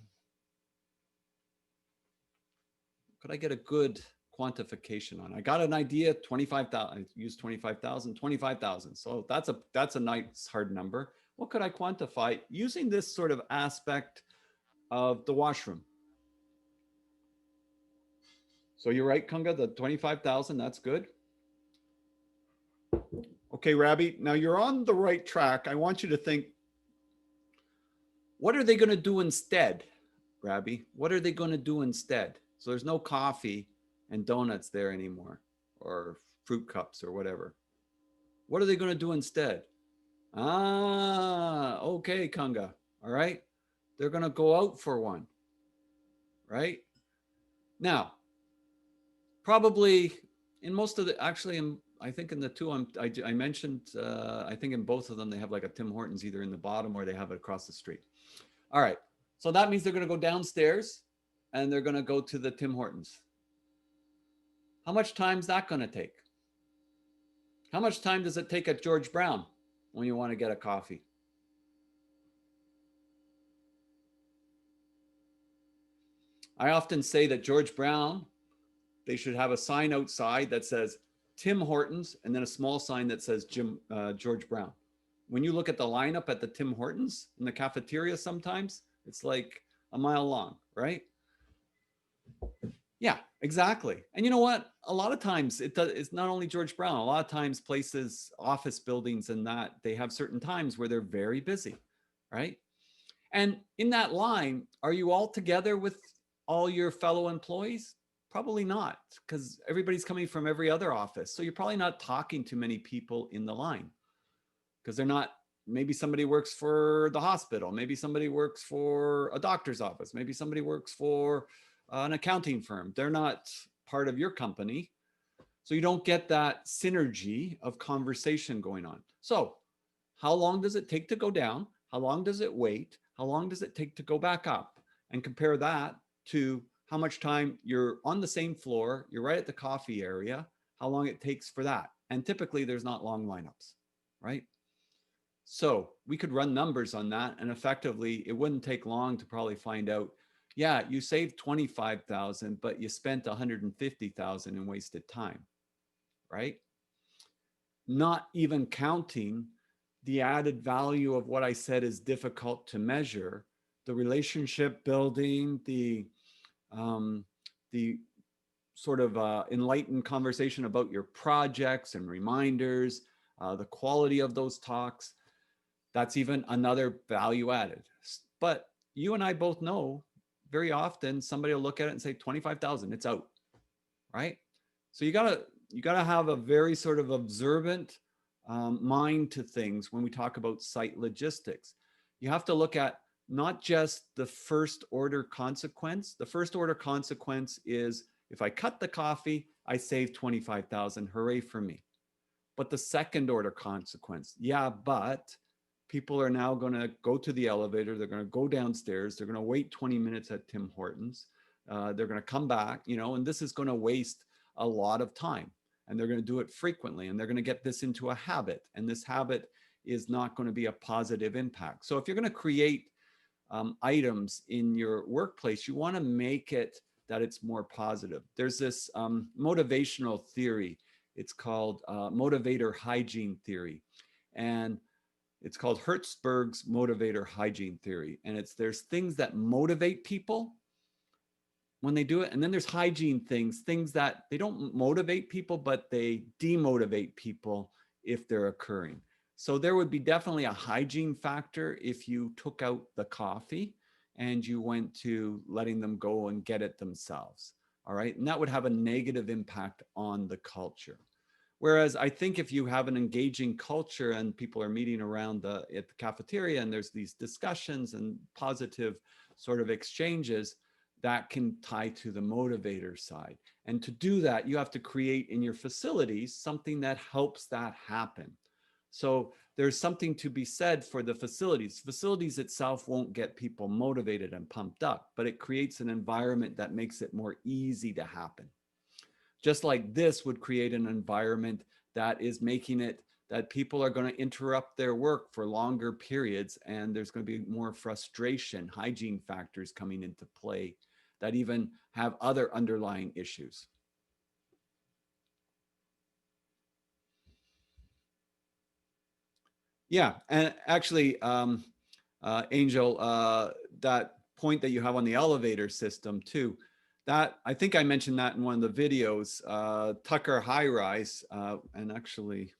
[SPEAKER 1] Could I get a good quantification on? I got an idea, 25,000. I used 25,000, 25,000. So that's a nice hard number. What could I quantify using this sort of aspect of the washroom? So you're right, Kunga, the 25,000, that's good. Okay, Rabbi, now you're on the right track. I want you to think, What are they going to do instead, Rabbi? What are they going to do instead? So there's no coffee and donuts there anymore, or fruit cups or whatever. What are they going to do instead? Ah, okay, Kunga. All right. They're going to go out for one, right? Now, probably in most of the, actually, I think in the two I mentioned, I think in both of them, they have like a Tim Hortons either in the bottom or they have it across the street. All right. So that means they're going to go downstairs and they're going to go to the Tim Hortons. How much time is that going to take? How much time does it take at George Brown when you want to get a coffee? I often say that George Brown, they should have a sign outside that says Tim Hortons and then a small sign that says George Brown. When you look at the lineup at the Tim Hortons in the cafeteria, sometimes it's like a mile long, right? Yeah, exactly. And you know what? A lot of times it's not only George Brown. A lot of times places, office buildings and that, they have certain times where they're very busy, right? And in that line, are you all together with all your fellow employees? Probably not, because everybody's coming from every other office. So you're probably not talking to many people in the line because they're not, maybe somebody works for the hospital. Maybe somebody works for a doctor's office. Maybe somebody works for an accounting firm. They're not part of your company. So you don't get that synergy of conversation going on. So how long does it take to go down? How long does it wait? How long does it take to go back up? And compare that to how much time you're on the same floor, you're right at the coffee area, how long it takes for that. And typically there's not long lineups, right? So we could run numbers on that and effectively it wouldn't take long to probably find out, yeah, you saved 25,000, but you spent 150,000 in wasted time, right? Not even counting the added value of what I said is difficult to measure, the relationship building, the sort of enlightened conversation about your projects and reminders, the quality of those talks. That's even another value added. But you and I both know very often somebody will look at it and say 25,000, it's out, right? So you gotta have a very sort of observant mind to things when we talk about site logistics. You have to look at not just the first order consequence. The first order consequence is if I cut the coffee, I save 25,000, hooray for me. But the second order consequence, yeah, but people are now going to go to the elevator. They're going to go downstairs. They're going to wait 20 minutes at Tim Hortons. They're going to come back, you know, and this is going to waste a lot of time and they're going to do it frequently and they're going to get this into a habit. And this habit is not going to be a positive impact. So if you're going to create items in your workplace, you want to make it that it's more positive. There's this motivational theory. It's called motivator hygiene theory. And it's called Hertzberg's motivator hygiene theory. And there's things that motivate people when they do it. And then there's hygiene things that they don't motivate people, but they demotivate people if they're occurring. So there would be definitely a hygiene factor if you took out the coffee and you went to letting them go and get it themselves. All right. And that would have a negative impact on the culture. Whereas I think if you have an engaging culture and people are meeting around at the cafeteria and there's these discussions and positive sort of exchanges, that can tie to the motivator side. And to do that, you have to create in your facilities something that helps that happen. So there's something to be said for the facilities. Facilities itself won't get people motivated and pumped up, but it creates an environment that makes it more easy to happen. Just like this would create an environment that is making it that people are going to interrupt their work for longer periods and there's going to be more frustration, hygiene factors coming into play that even have other underlying issues. Yeah, and actually, Angel, that point that you have on the elevator system too, that I think I mentioned that in one of the videos, Tucker High Rise, and actually,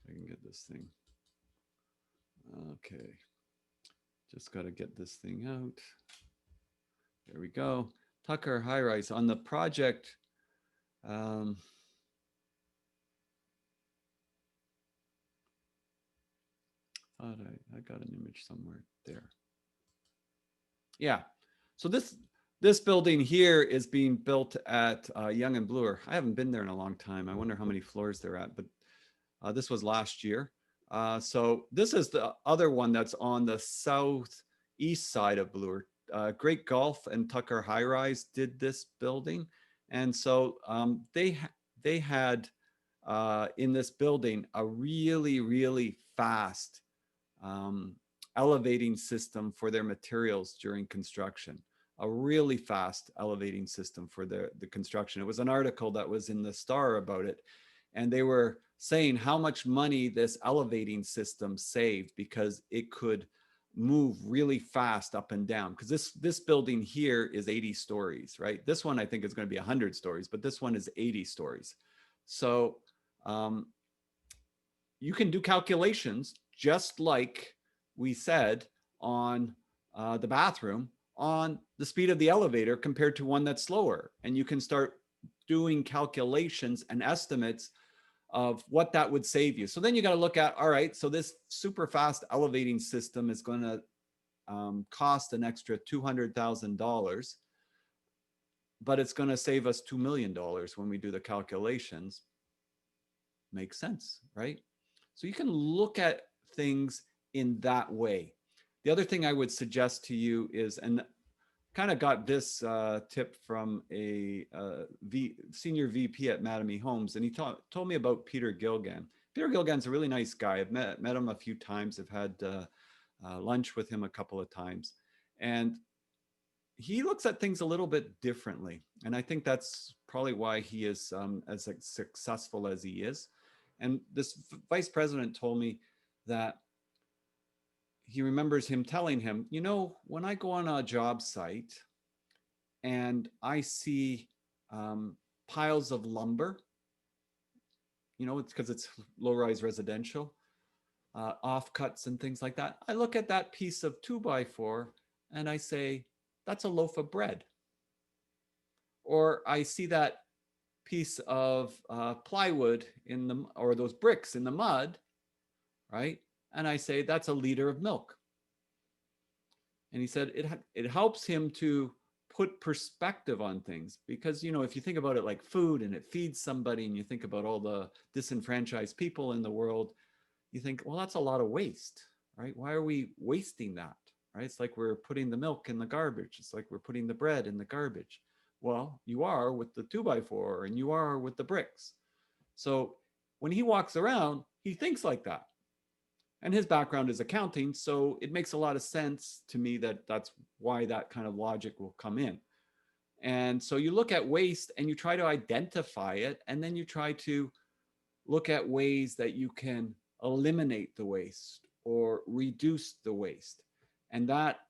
[SPEAKER 1] I can get this thing. Okay. Just got to get this thing out. There we go. Tucker High Rise on the project. Thought I got an image somewhere there. Yeah. So this building here is being built at Young and Bloor. I haven't been there in a long time. I wonder how many floors they're at, but this was last year. So this is the other one that's on the southeast side of Bloor. Great Golf and Tucker High Rise did this building. And so they had in this building a really, really fast elevating system for their materials during construction. A really fast elevating system for the construction. It was an article that was in the Star about it. And they were saying how much money this elevating system saved because it could move really fast up and down. Because this building here is 80 stories, right? This one I think is going to be 100 stories, but this one is 80 stories. So you can do calculations just like we said on the bathroom on the speed of the elevator compared to one that's slower. And you can start doing calculations and estimates of what that would save you. So then you got to look at, all right, so this super fast elevating system is going to cost an extra $200,000, but it's going to save us $2 million when we do the calculations. Makes sense, right? So you can look at things in that way. The other thing I would suggest to you is, and kind of got this tip from a senior VP at Mattamy Homes, and he told me about Peter Gilgan. Peter Gilgan's a really nice guy. I've met him a few times. I've had lunch with him a couple of times. And he looks at things a little bit differently. And I think that's probably why he is as successful as he is. And this vice president told me that he remembers him telling him, you know, when I go on a job site and I see piles of lumber, you know, it's because it's low-rise residential, offcuts and things like that. I look at that piece of 2x4 and I say, that's a loaf of bread. Or I see that piece of plywood or those bricks in the mud, right? And I say, that's a liter of milk. And he said it helps him to put perspective on things because, you know, if you think about it like food and it feeds somebody and you think about all the disenfranchised people in the world, you think, well, that's a lot of waste, right? Why are we wasting that, right? It's like we're putting the milk in the garbage. It's like we're putting the bread in the garbage. Well, you are with the 2x4 and you are with the bricks. So when he walks around, he thinks like that. And his background is accounting, so it makes a lot of sense to me that that's why that kind of logic will come in. And so you look at waste and you try to identify it, and then you try to look at ways that you can eliminate the waste or reduce the waste. And that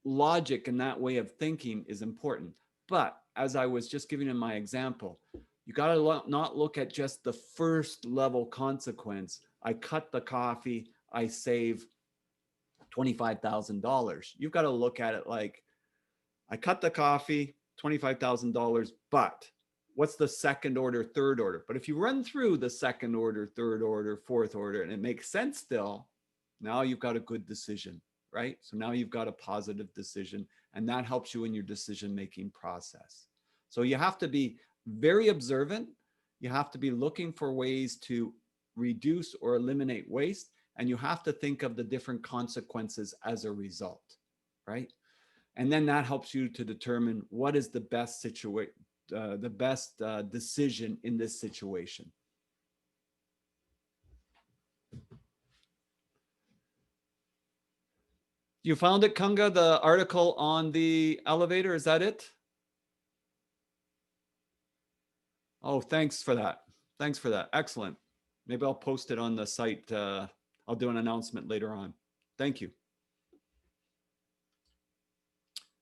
[SPEAKER 1] logic and that way of thinking is important. But as I was just giving in my example, you got to not look at just the first level consequence. I cut the coffee, I save $25,000. You've got to look at it like, I cut the coffee, $25,000, but what's the second order, third order? But if you run through the second order, third order, fourth order, and it makes sense still, now you've got a good decision, right? So now you've got a positive decision, and that helps you in your decision-making process. So you have to be very observant. You have to be looking for ways to reduce or eliminate waste, and you have to think of the different consequences as a result, right? And then that helps you to determine what is the best decision in this situation. You found it, Kunga, the article on the elevator, is that it? Oh, thanks for that. Thanks for that. Excellent. Maybe I'll post it on the site. I'll do an announcement later on. Thank you.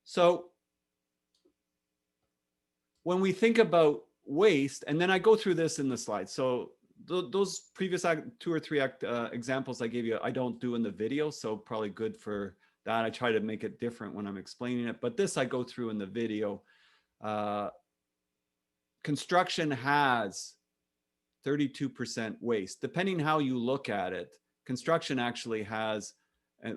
[SPEAKER 1] So when we think about waste, and then I go through this in the slides. So those previous 2 or 3 examples I gave you, I don't do in the video, so probably good for that. I try to make it different when I'm explaining it, but this I go through in the video. Construction has 32% waste. Depending how you look at it, construction actually has,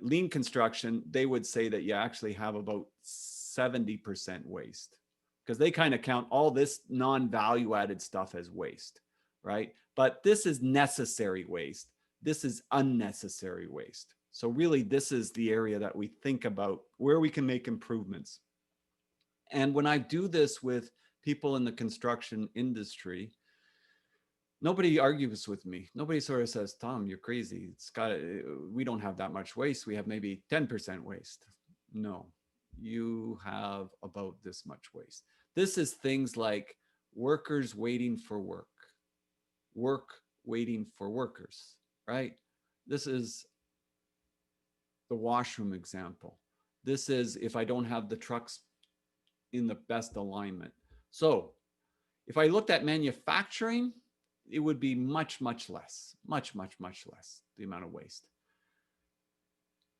[SPEAKER 1] lean construction, they would say that you actually have about 70% waste, because they kind of count all this non-value added stuff as waste, right? But this is necessary waste. This is unnecessary waste. So really, this is the area that we think about where we can make improvements. And when I do this with people in the construction industry, nobody argues with me. Nobody sort of says, Tom, you're crazy. We don't have that much waste. We have maybe 10% waste. No, you have about this much waste. This is things like workers waiting for work waiting for workers, right? This is the washroom example. This is if I don't have the trucks in the best alignment. So if I looked at manufacturing, it would be much, much less, much less, the amount of waste.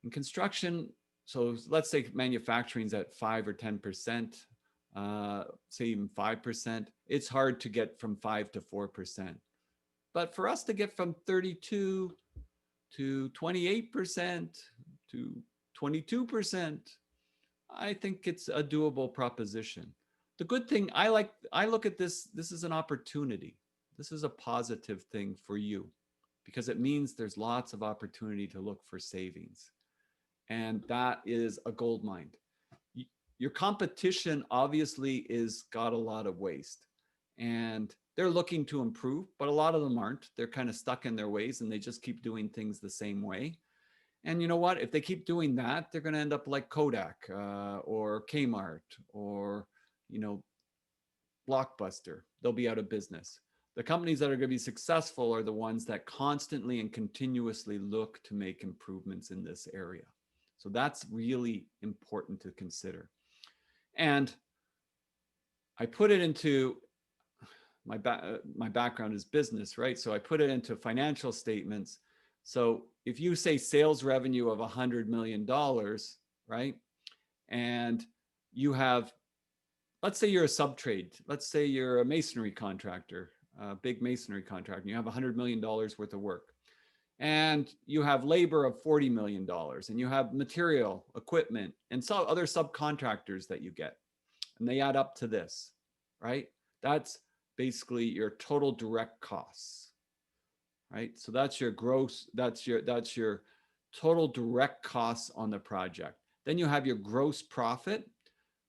[SPEAKER 1] In construction, so let's say manufacturing's at 5 or 10%, say even 5%, it's hard to get from 5 to 4%. But for us to get from 32 to 28% to 22%, I think it's a doable proposition. The good thing, I look at this is an opportunity. This is a positive thing for you, because it means there's lots of opportunity to look for savings. And that is a gold mine. Your competition obviously is got a lot of waste, and they're looking to improve, but a lot of them aren't. They're kind of stuck in their ways, and they just keep doing things the same way. And you know what? If they keep doing that, they're going to end up like Kodak or Kmart or, Blockbuster. They'll be out of business. The companies that are going to be successful are the ones that constantly and continuously look to make improvements in this area. So that's really important to consider. And I put it into my background is business, right? So I put it into financial statements. So if you say sales revenue of $100 million, right? And you have, let's say you're a subtrade. Let's say you're a masonry contractor, a big masonry contractor, and you have $100 million worth of work. And you have labor of $40 million, and you have material, equipment, and some other subcontractors that you get. And they add up to this, right? That's basically your total direct costs, right? So that's your gross, that's your total direct costs on the project. Then you have your gross profit.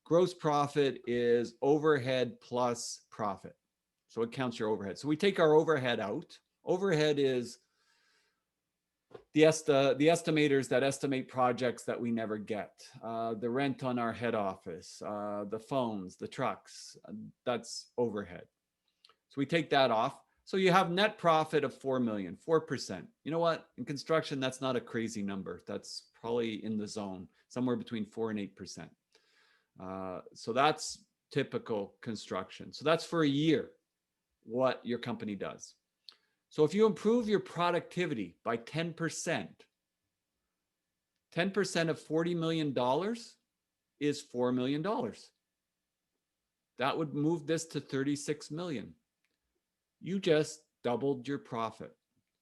[SPEAKER 1] Gross profit is overhead plus profit. So it counts your overhead. So we take our overhead out. Overhead is the estimators that estimate projects that we never get, the rent on our head office, the phones, the trucks, that's overhead. So we take that off. So you have net profit of 4 million, 4%. You know what? In construction, that's not a crazy number. That's probably in the zone, somewhere between 4 and 8%. So that's typical construction. So that's for a year, what your company does. So if you improve your productivity by 10%, 10% of $40 million is $4 million. That would move this to 36 million. You just doubled your profit.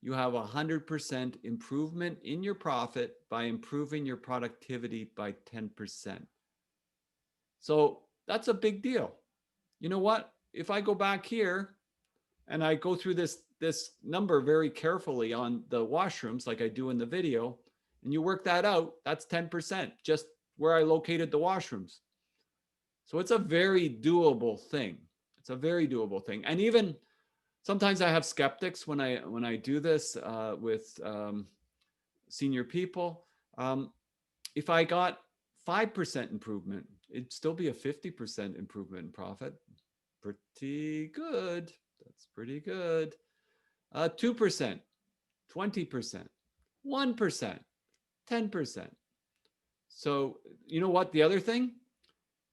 [SPEAKER 1] You have 100% improvement in your profit by improving your productivity by 10%. So that's a big deal. You know what? If I go back here and I go through this number very carefully on the washrooms like I do in the video, and you work that out, that's 10%, just where I located the washrooms. So it's a very doable thing. It's a very doable thing. And even sometimes I have skeptics when I do this with senior people. If I got 5% improvement, it'd still be a 50% improvement in profit. Pretty good. That's pretty good. 2%, 20%, 1%, 10%. So you know what? The other thing,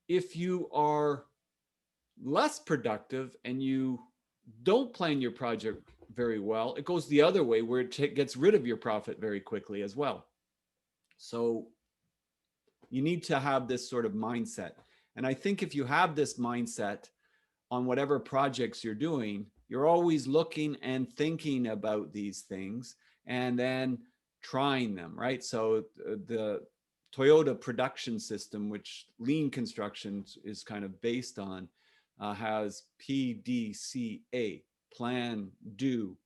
[SPEAKER 1] if you are less productive and you don't plan your project very well. It goes the other way where it gets rid of your profit very quickly as well. So you need to have this sort of mindset. And I think if you have this mindset on whatever projects you're doing, you're always looking and thinking about these things and then trying them, right? So the Toyota production system, which lean construction is kind of based on, has PDCA, plan, do,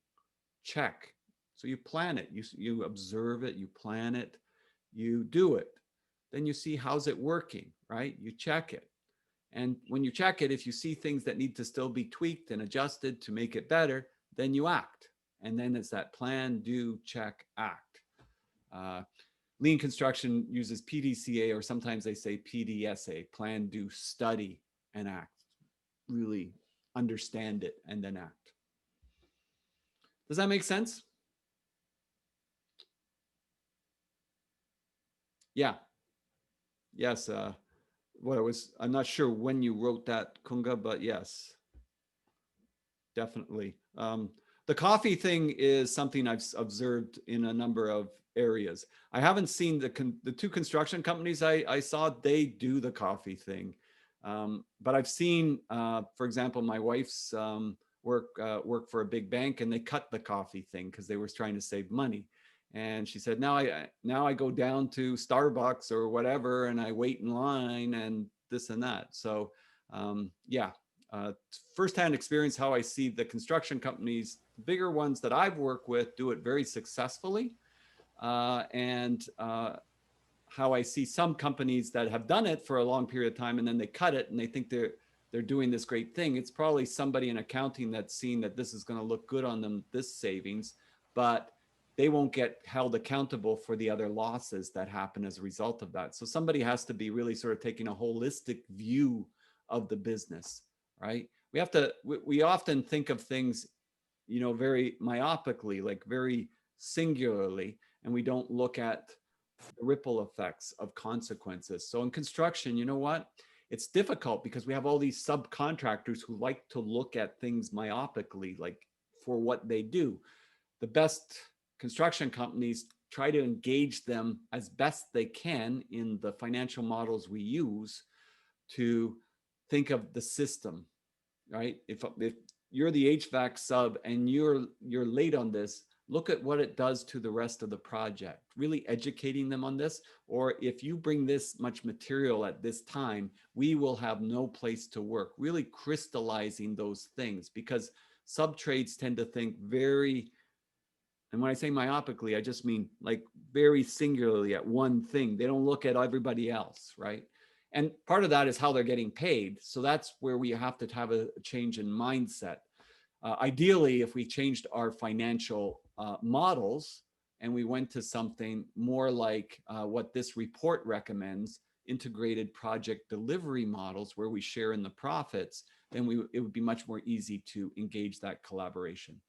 [SPEAKER 1] check. So you plan it, you observe it, you plan it, you do it. Then you see how's it working, right? You check it. And when you check it, if you see things that need to still be tweaked and adjusted to make it better, then you act. And then it's that plan, do, check, act. Lean construction uses PDCA, or sometimes they say PDSA, plan, do, study, and act. Really understand it and then act. Does that make sense? Yeah. Yes. I'm not sure when you wrote that, Kunga, but yes, definitely. The coffee thing is something I've observed in a number of areas. I haven't seen the two construction companies I saw, they do the coffee thing. But I've seen, for example, my wife's work for a big bank, and they cut the coffee thing because they were trying to save money. And she said, now I go down to Starbucks or whatever, and I wait in line and this and that. So yeah, firsthand experience how I see the construction companies, the bigger ones that I've worked with, do it very successfully. And how I see some companies that have done it for a long period of time and then they cut it and they think they're doing this great thing. It's probably somebody in accounting that's seen that this is going to look good on them, this savings, but they won't get held accountable for the other losses that happen as a result of that. So somebody has to be really sort of taking a holistic view of the business, right? We often think of things, you know, very myopically, like very singularly, and we don't look at the ripple effects of consequences. So in construction, you know what? It's difficult because we have all these subcontractors who like to look at things myopically, like for what they do. The best construction companies try to engage them as best they can in the financial models we use to think of the system, right? If you're the HVAC sub and you're late on this, look at what it does to the rest of the project, really educating them on this. Or if you bring this much material at this time, we will have no place to work, really crystallizing those things, because sub-trades tend to think very, and when I say myopically, I just mean like very singularly at one thing. They don't look at everybody else, right? And part of that is how they're getting paid. So that's where we have to have a change in mindset. Ideally, if we changed our financial models and we went to something more like what this report recommends, integrated project delivery models where we share in the profits, then it would be much more easy to engage that collaboration.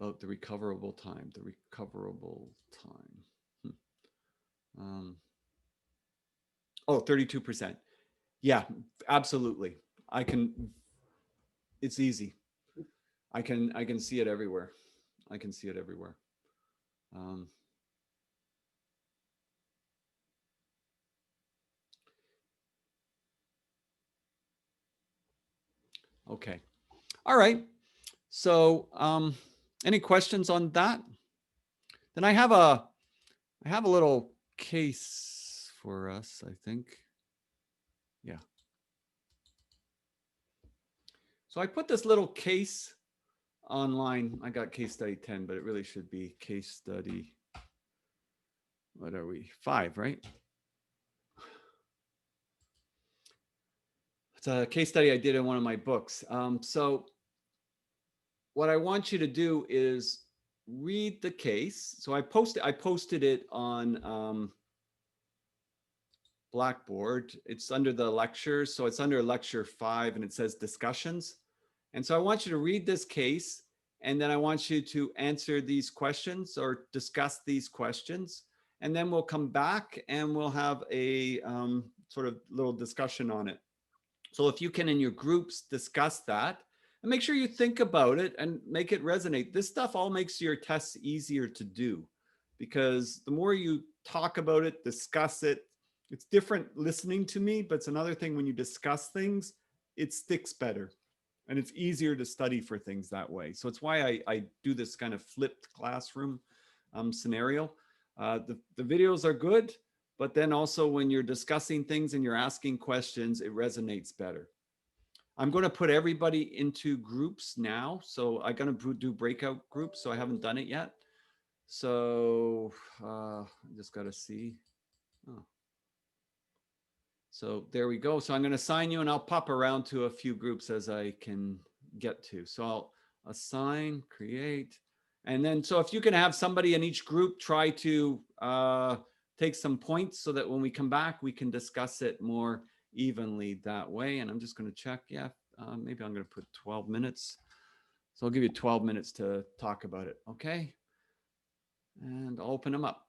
[SPEAKER 1] About the recoverable time, Oh, 32%. Yeah, absolutely. It's easy. I can see it everywhere. I can see it everywhere. Okay. All right. So, any questions on that? Then I have a little case for us, I think. Yeah. So I put this little case online. I got case study 10, but it really should be case study. What are we? 5, right? It's a case study I did in one of my books. So what I want you to do is read the case. So I posted it on Blackboard. It's under the lectures. So it's under lecture 5 and it says discussions. And so I want you to read this case, and then I want you to answer these questions or discuss these questions. And then we'll come back and we'll have a sort of little discussion on it. So if you can in your groups discuss that and make sure you think about it and make it resonate. This stuff all makes your tests easier to do because the more you talk about it, discuss it, it's different listening to me, but it's another thing when you discuss things, it sticks better and it's easier to study for things that way. So it's why I do this kind of flipped classroom scenario. The videos are good, but then also when you're discussing things and you're asking questions, it resonates better. I'm going to put everybody into groups now. So I'm going to do breakout groups. So I haven't done it yet. So I just got to see. Oh. So there we go. So I'm going to assign you and I'll pop around to a few groups as I can get to. So I'll assign, create, and then so if you can have somebody in each group try to take some points so that when we come back, we can discuss it more evenly that way. And I'm just going to check. Yeah, maybe I'm going to put 12 minutes. So I'll give you 12 minutes to talk about it. Okay. And I'll open them up.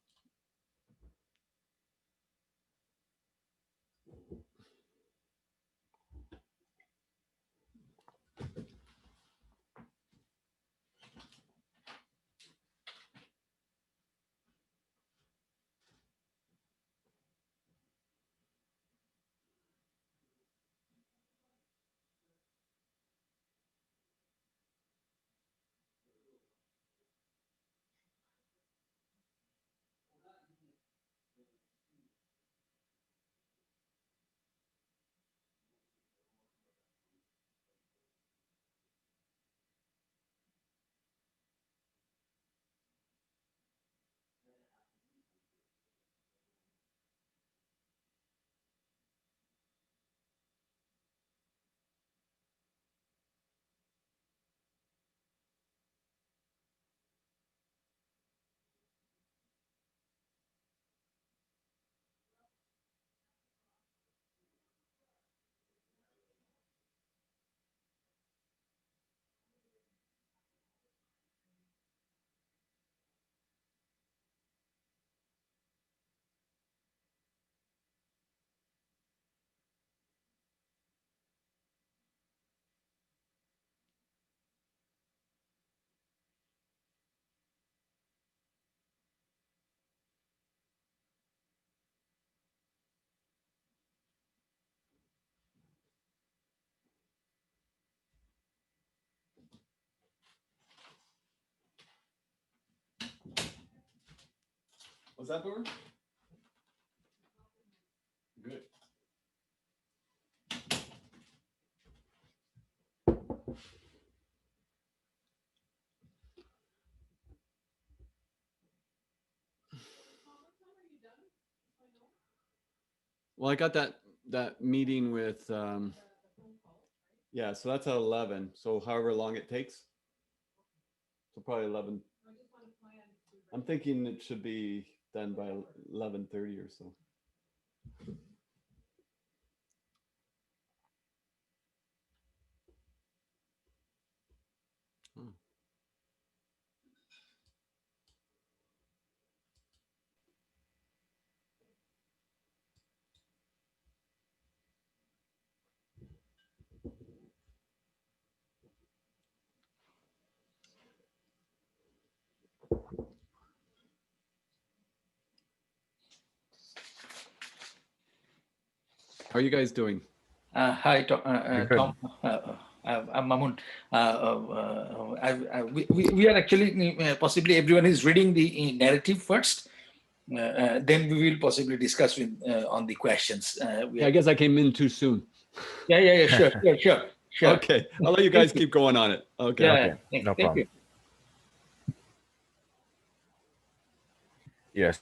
[SPEAKER 1] Was that door? Good. Well, I got that meeting with yeah, so that's at 11. So however long it takes. So probably 11. I'm thinking it should be done by 11:30 or so. Hmm. How are you guys doing?
[SPEAKER 4] Hi,
[SPEAKER 3] Good.
[SPEAKER 4] Tom. I'm Mamun. We are actually possibly everyone is reading the narrative first. Then we will possibly discuss with on the questions.
[SPEAKER 1] Yeah, I guess I came in too soon.
[SPEAKER 4] Yeah. Sure.
[SPEAKER 1] Okay, I'll let you guys keep going on it. Okay.
[SPEAKER 4] Yeah.
[SPEAKER 3] Okay,
[SPEAKER 4] Thank
[SPEAKER 3] no problem.
[SPEAKER 4] you.
[SPEAKER 3] Yes.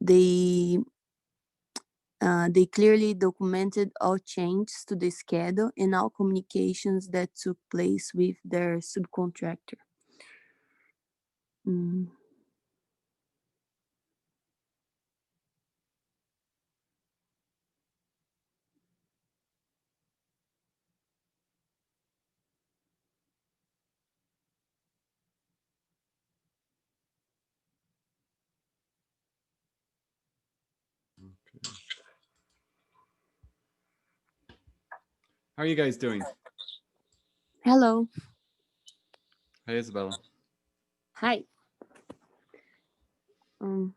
[SPEAKER 5] they clearly documented all changes to the schedule and all communications that took place with their subcontractor. Mm.
[SPEAKER 1] How are you guys doing?
[SPEAKER 5] Hello.
[SPEAKER 1] Hi, Isabella.
[SPEAKER 5] Hi. Um,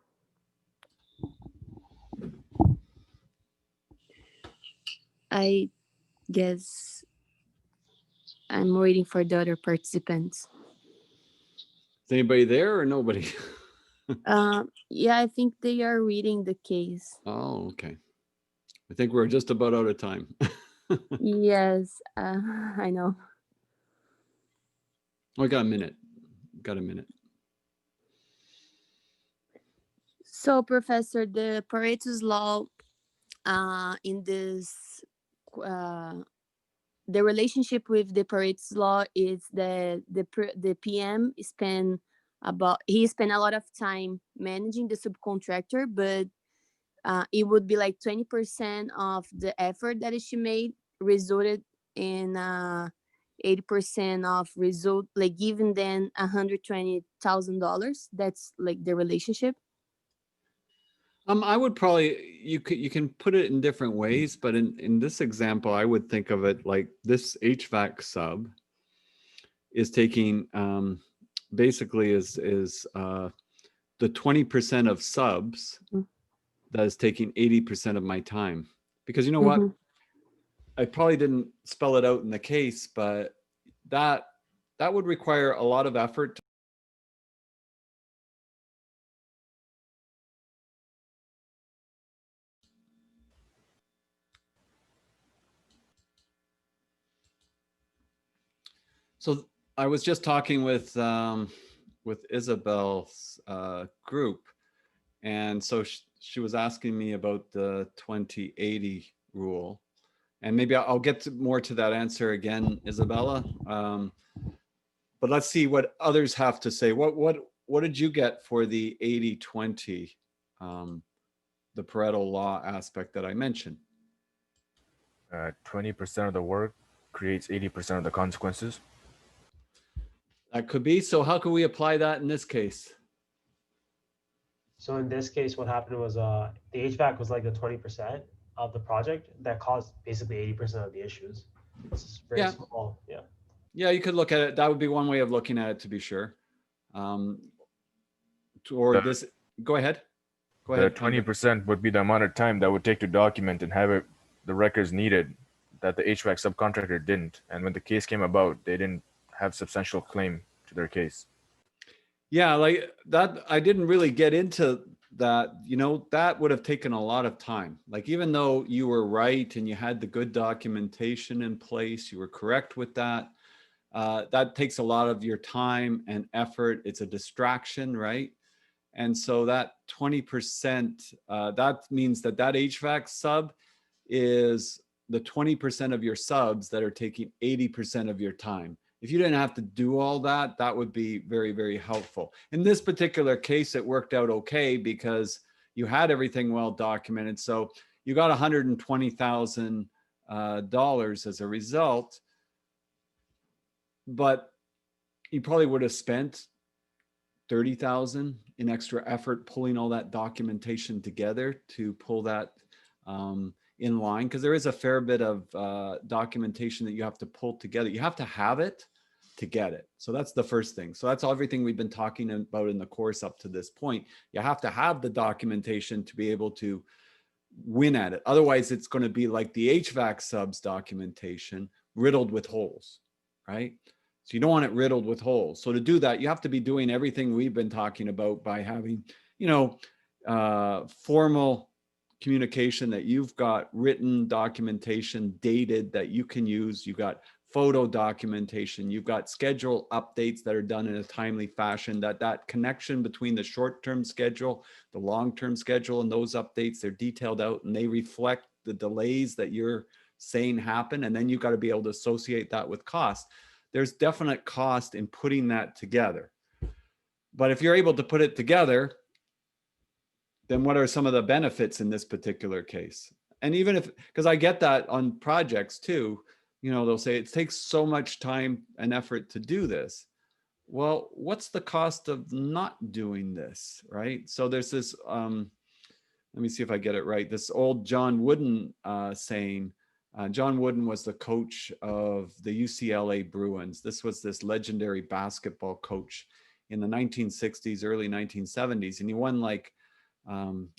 [SPEAKER 5] I guess I'm waiting for the other participants.
[SPEAKER 1] Is anybody there or nobody?
[SPEAKER 5] Yeah, I think they are reading the case.
[SPEAKER 1] Oh, okay. I think we're just about out of time.
[SPEAKER 5] Yes, I know.
[SPEAKER 1] Oh, I got a minute. Got a minute.
[SPEAKER 5] So, Professor, the Pareto's law, in this, the relationship with the Pareto's law is that the PM he spent a lot of time managing the subcontractor, but it would be like 20% of the effort that she made resulted in 80% of result, like giving them $120,000. That's like the relationship.
[SPEAKER 1] I would probably, you can put it in different ways, but in this example, I would think of it like this HVAC sub is taking basically is the 20% of subs that is taking 80% of my time. Because you know what? I probably didn't spell it out in the case, but that would require a lot of effort. So I was just talking with Isabel's group, and so she was asking me about the 2080 rule, and maybe I'll get more to that answer again, Isabella. But let's see what others have to say. What did you get for the 80-20, the Pareto law aspect that I mentioned?
[SPEAKER 3] 20% of the work creates 80% of the consequences.
[SPEAKER 1] That could be. So how can we apply that in this case?
[SPEAKER 2] So in this case, what happened was the HVAC was like the 20% of the project that caused basically 80% of the issues. It's very small. Yeah.
[SPEAKER 1] Yeah, you could look at it. That would be one way of looking at it, to be sure. Or this, go ahead. Go ahead.
[SPEAKER 3] 20% would be the amount of time that would take to document and have it, the records needed that the HVAC subcontractor didn't. And when the case came about, they didn't have substantial claim to their case.
[SPEAKER 1] Yeah, like that, I didn't really get into that. You know, that would have taken a lot of time. Like, even though you were right and you had the good documentation in place, you were correct with that. That takes a lot of your time and effort. It's a distraction, right? And so that 20%, that means that HVAC sub is the 20% of your subs that are taking 80% of your time. If you didn't have to do all that, that would be very, very helpful. In this particular case, it worked out okay because you had everything well documented. So you got $120,000 as a result, but you probably would have spent 30,000 in extra effort pulling all that documentation together to pull that in line, because there is a fair bit of documentation that you have to pull together. You have to have it to get it. So that's the first thing. So that's everything we've been talking about in the course up to this point. You have to have the documentation to be able to win at it. Otherwise, it's going to be like the HVAC subs documentation, riddled with holes, right? So you don't want it riddled with holes. So to do that, you have to be doing everything we've been talking about by having, you know, formal communication, that you've got written documentation dated that you can use. You've got photo documentation, you've got schedule updates that are done in a timely fashion, that connection between the short-term schedule, the long-term schedule, and those updates, they're detailed out and they reflect the delays that you're saying happen. And then you've got to be able to associate that with cost. There's definite cost in putting that together. But if you're able to put it together, then what are some of the benefits in this particular case? And even if, because I get that on projects too, you know, they'll say it takes so much time and effort to do this. Well, what's the cost of not doing this, right? So there's this, let me see if I get it right. This old John Wooden saying, John Wooden was the coach of the UCLA Bruins. This was this legendary basketball coach in the 1960s, early 1970s. And he won like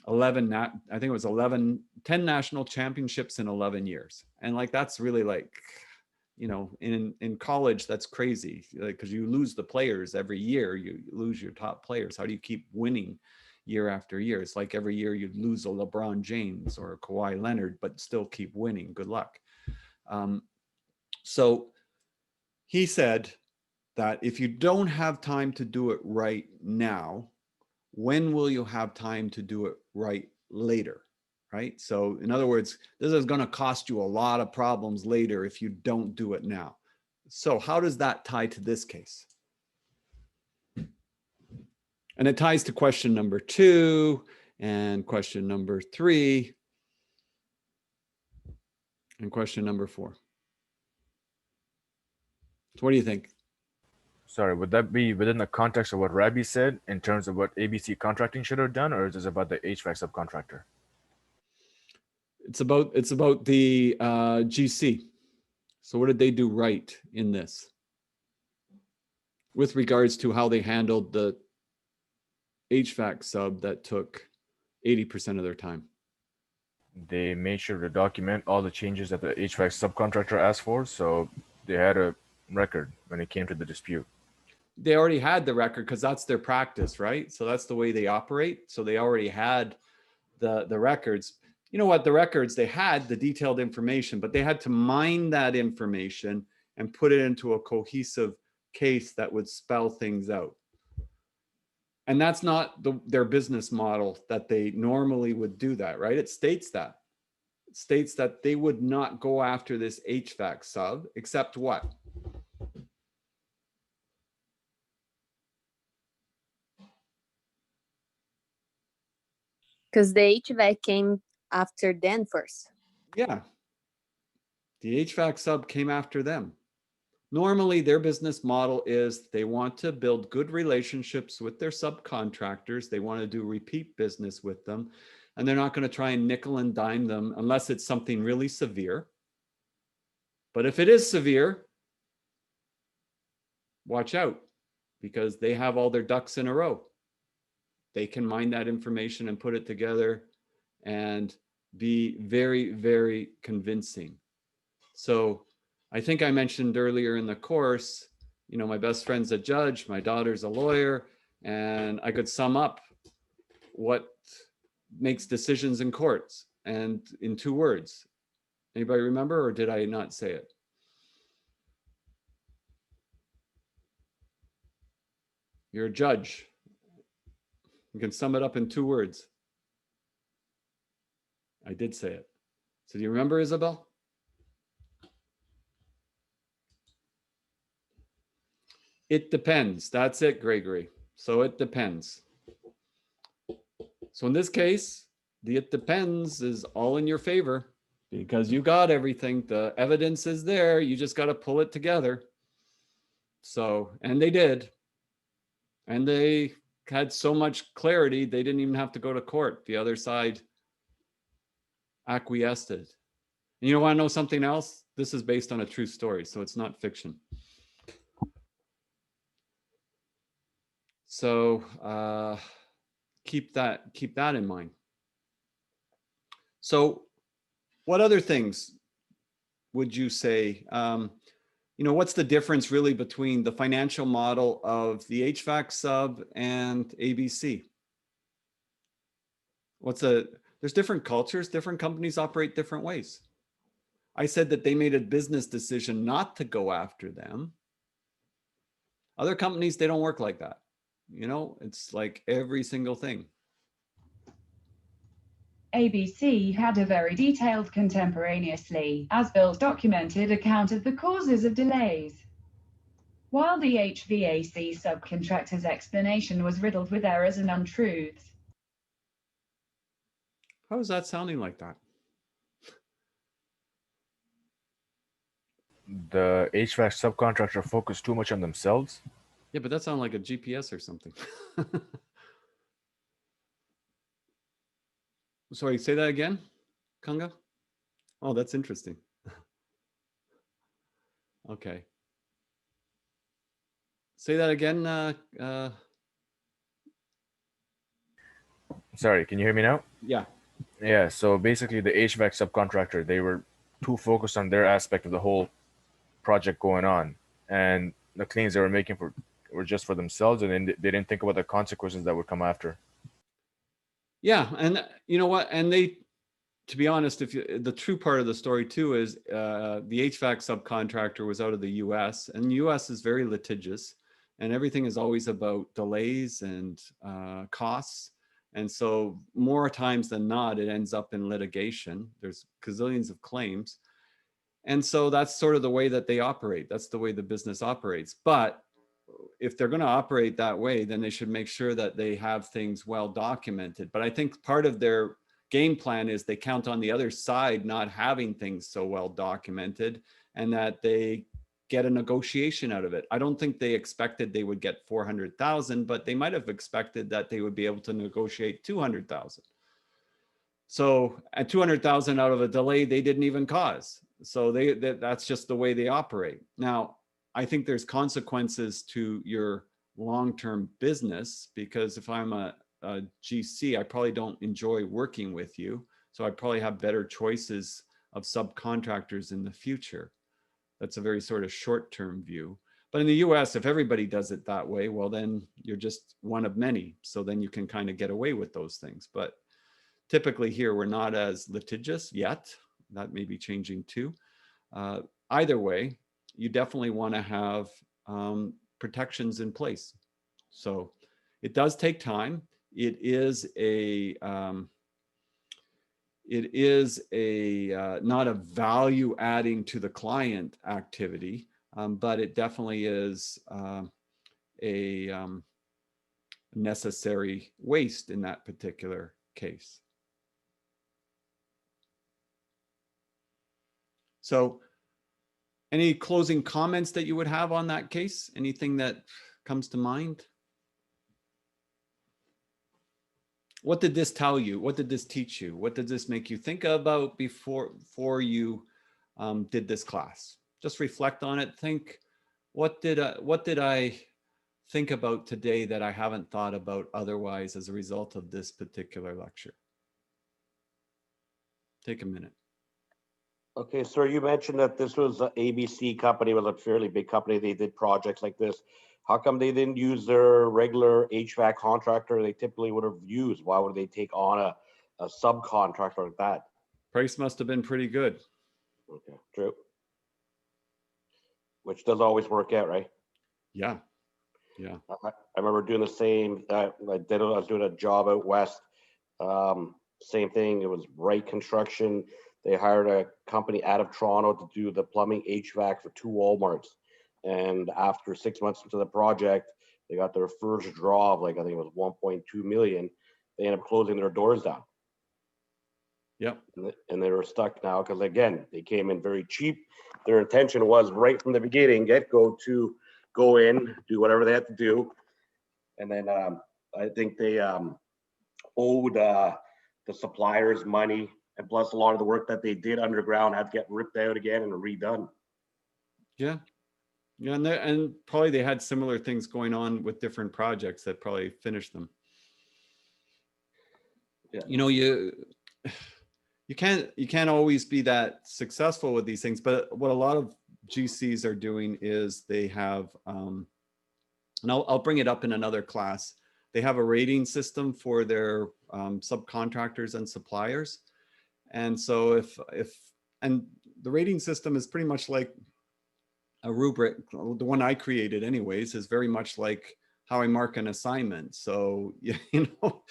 [SPEAKER 1] 11, I think it was 10 national championships in 11 years. And like, that's really like, you know, in college, that's crazy because you lose the players every year, you lose your top players. How do you keep winning year after year? It's like every year you lose a LeBron James or a Kawhi Leonard, but still keep winning. Good luck. So he said that if you don't have time to do it right now, when will you have time to do it right later, right? So in other words, this is going to cost you a lot of problems later if you don't do it now. So how does that tie to this case? And it ties to question number 2 and question number 3 and question number 4. So what do you think?
[SPEAKER 3] Sorry, would that be within the context of what Rabbi said in terms of what ABC Contracting should have done, or is this about the HVAC subcontractor?
[SPEAKER 1] It's about the GC. So what did they do right in this with regards to how they handled the HVAC sub that took 80% of their time?
[SPEAKER 3] They made sure to document all the changes that the HVAC subcontractor asked for, so they had a record when it came to the dispute.
[SPEAKER 1] They already had the record because that's their practice, right? So that's the way they operate. So they already had the records. You know what? The records, they had the detailed information, but they had to mine that information and put it into a cohesive case that would spell things out. And that's not their business model that they normally would do that, right? It states that. It states that they would not go after this HVAC sub, except what?
[SPEAKER 5] Because the HVAC came after them first.
[SPEAKER 1] Yeah. The HVAC sub came after them. Normally, their business model is they want to build good relationships with their subcontractors. They want to do repeat business with them. And they're not going to try and nickel and dime them unless it's something really severe. But if it is severe, watch out, because they have all their ducks in a row. They can mine that information and put it together and be very, very convincing. So I think I mentioned earlier in the course, you know, my best friend's a judge, my daughter's a lawyer, and I could sum up what makes decisions in courts and in 2 words. Anybody remember, or did I not say it? You're a judge. You can sum it up in 2 words. I did say it. So do you remember, Isabel? It depends. That's it, Gregory. So it depends. So in this case, the it depends is all in your favor because you got everything. The evidence is there. You just got to pull it together. So, and they did. And they had so much clarity, they didn't even have to go to court. The other side acquiesced it. And you want to know something else? This is based on a true story, so it's not fiction. So keep that in mind. So what other things would you say? You know, what's the difference really between the financial model of the HVAC sub and ABC? There's different cultures, different companies operate different ways. I said that they made a business decision not to go after them. Other companies, they don't work like that. You know, it's like every single thing.
[SPEAKER 6] ABC had a very detailed contemporaneously as-built documented account of the causes of delays, while the HVAC subcontractor's explanation was riddled with errors and untruths.
[SPEAKER 1] How is that sounding like that?
[SPEAKER 3] The HVAC subcontractor focused too much on themselves.
[SPEAKER 1] Yeah, but that sounds like a GPS or something. Sorry, say that again, Kanga? Oh, that's interesting. Okay. Say that again.
[SPEAKER 3] Sorry, can you hear me now?
[SPEAKER 1] Yeah.
[SPEAKER 3] Yeah, so basically the HVAC subcontractor, they were too focused on their aspect of the whole project going on, and the claims they were making were just for themselves, and then they didn't think about the consequences that would come after.
[SPEAKER 1] Yeah, and you know what? And they, to be honest, the true part of the story too is the HVAC subcontractor was out of the U.S. and the U.S. is very litigious, and everything is always about delays and costs. And so more times than not, it ends up in litigation. There's gazillions of claims. And so that's sort of the way that they operate. That's the way the business operates. But if they're going to operate that way, then they should make sure that they have things well documented. But I think part of their game plan is they count on the other side not having things so well documented, and that they get a negotiation out of it. I don't think they expected they would get 400,000, but they might have expected that they would be able to negotiate 200,000. So at 200,000 out of a delay they didn't even cause. So that's just the way they operate. Now, I think there's consequences to your long-term business, because if I'm a GC, I probably don't enjoy working with you. So I probably have better choices of subcontractors in the future. That's a very sort of short-term view. But in the US, if everybody does it that way, well, then you're just one of many. So then you can kind of get away with those things. But typically here, we're not as litigious yet. That may be changing too. Either way, you definitely want to have protections in place. So it does take time. It is a not a value adding to the client activity, but it definitely is a necessary waste in that particular case. So any closing comments that you would have on that case? Anything that comes to mind? What did this tell you? What did this teach you? What did this make you think about before you did this class? Just reflect on it. Think, what did I think about today that I haven't thought about otherwise as a result of this particular lecture? Take a minute.
[SPEAKER 7] Okay, sir, you mentioned that this was an ABC company, was a fairly big company. They did projects like this. How come they didn't use their regular HVAC contractor they typically would have used? Why would they take on a subcontractor like that?
[SPEAKER 1] Price must have been pretty good.
[SPEAKER 7] Okay, true. Which does always work out, right?
[SPEAKER 1] Yeah, yeah.
[SPEAKER 7] I remember doing the same. I was doing a job out west. Same thing. It was Wright Construction. They hired a company out of Toronto to do the plumbing HVAC for 2 Walmarts. And after 6 months into the project, they got their first draw of like, I think it was 1.2 million. They ended up closing their doors down.
[SPEAKER 1] Yep.
[SPEAKER 7] And they were stuck now because, again, they came in very cheap. Their intention was right from the beginning, to go in, do whatever they had to do. And then I think they owed the suppliers money. And plus, a lot of the work that they did underground had to get ripped out again and redone.
[SPEAKER 1] Yeah. Yeah, and probably they had similar things going on with different projects that probably finished them.
[SPEAKER 7] Yeah.
[SPEAKER 1] You know, you can't always be that successful with these things, but what a lot of GCs are doing is they have, and I'll bring it up in another class. They have a rating system for their subcontractors and suppliers. And so and the rating system is pretty much like a rubric. The one I created anyways is very much like how I mark an assignment. So, you know,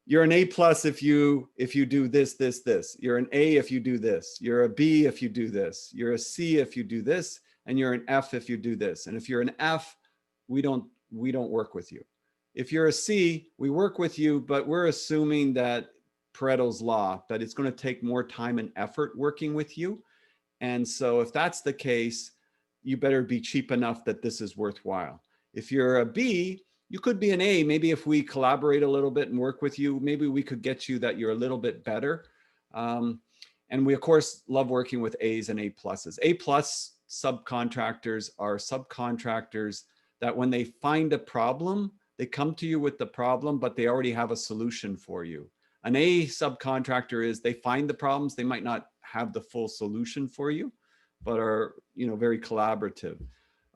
[SPEAKER 1] you're an A+ if you do this. You're an A if you do this. You're a B if you do this. You're a C if you do this, and you're an F if you do this. And if you're an F, we don't work with you. If you're a C, we work with you, but we're assuming that Pareto's law, that it's going to take more time and effort working with you. And so if that's the case, you better be cheap enough that this is worthwhile. If you're a B, you could be an A. Maybe if we collaborate a little bit and work with you, maybe we could get you that you're a little bit better. And we, of course, love working with A's and A+. A+ subcontractors are subcontractors that when they find a problem, they come to you with the problem, but they already have a solution for you. An A subcontractor is they find the problems, they might not have the full solution for you, but are, you know, very collaborative.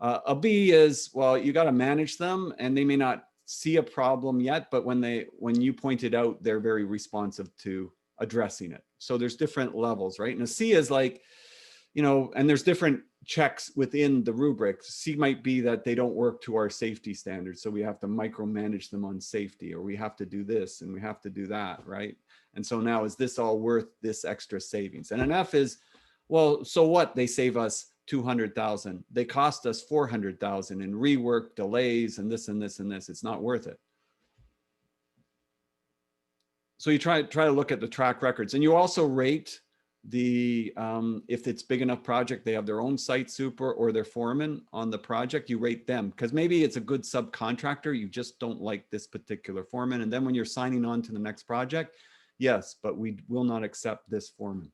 [SPEAKER 1] A B is, well, you got to manage them, and they may not see a problem yet, but when you point it out, they're very responsive to addressing it. So there's different levels, right? And a C is like, you know, and there's different checks within the rubric. C might be that they don't work to our safety standards, so we have to micromanage them on safety, or we have to do this and we have to do that, right? And so now, is this all worth this extra savings? And an F is, well, so what? They save us 200,000. They cost us 400,000 in rework, delays, and this and this and this. It's not worth it. So you try to look at the track records, and you also rate the if it's big enough project, they have their own site super or their foreman on the project, you rate them, because maybe it's a good subcontractor, you just don't like this particular foreman, and then when you're signing on to the next project, yes, but we will not accept this foreman.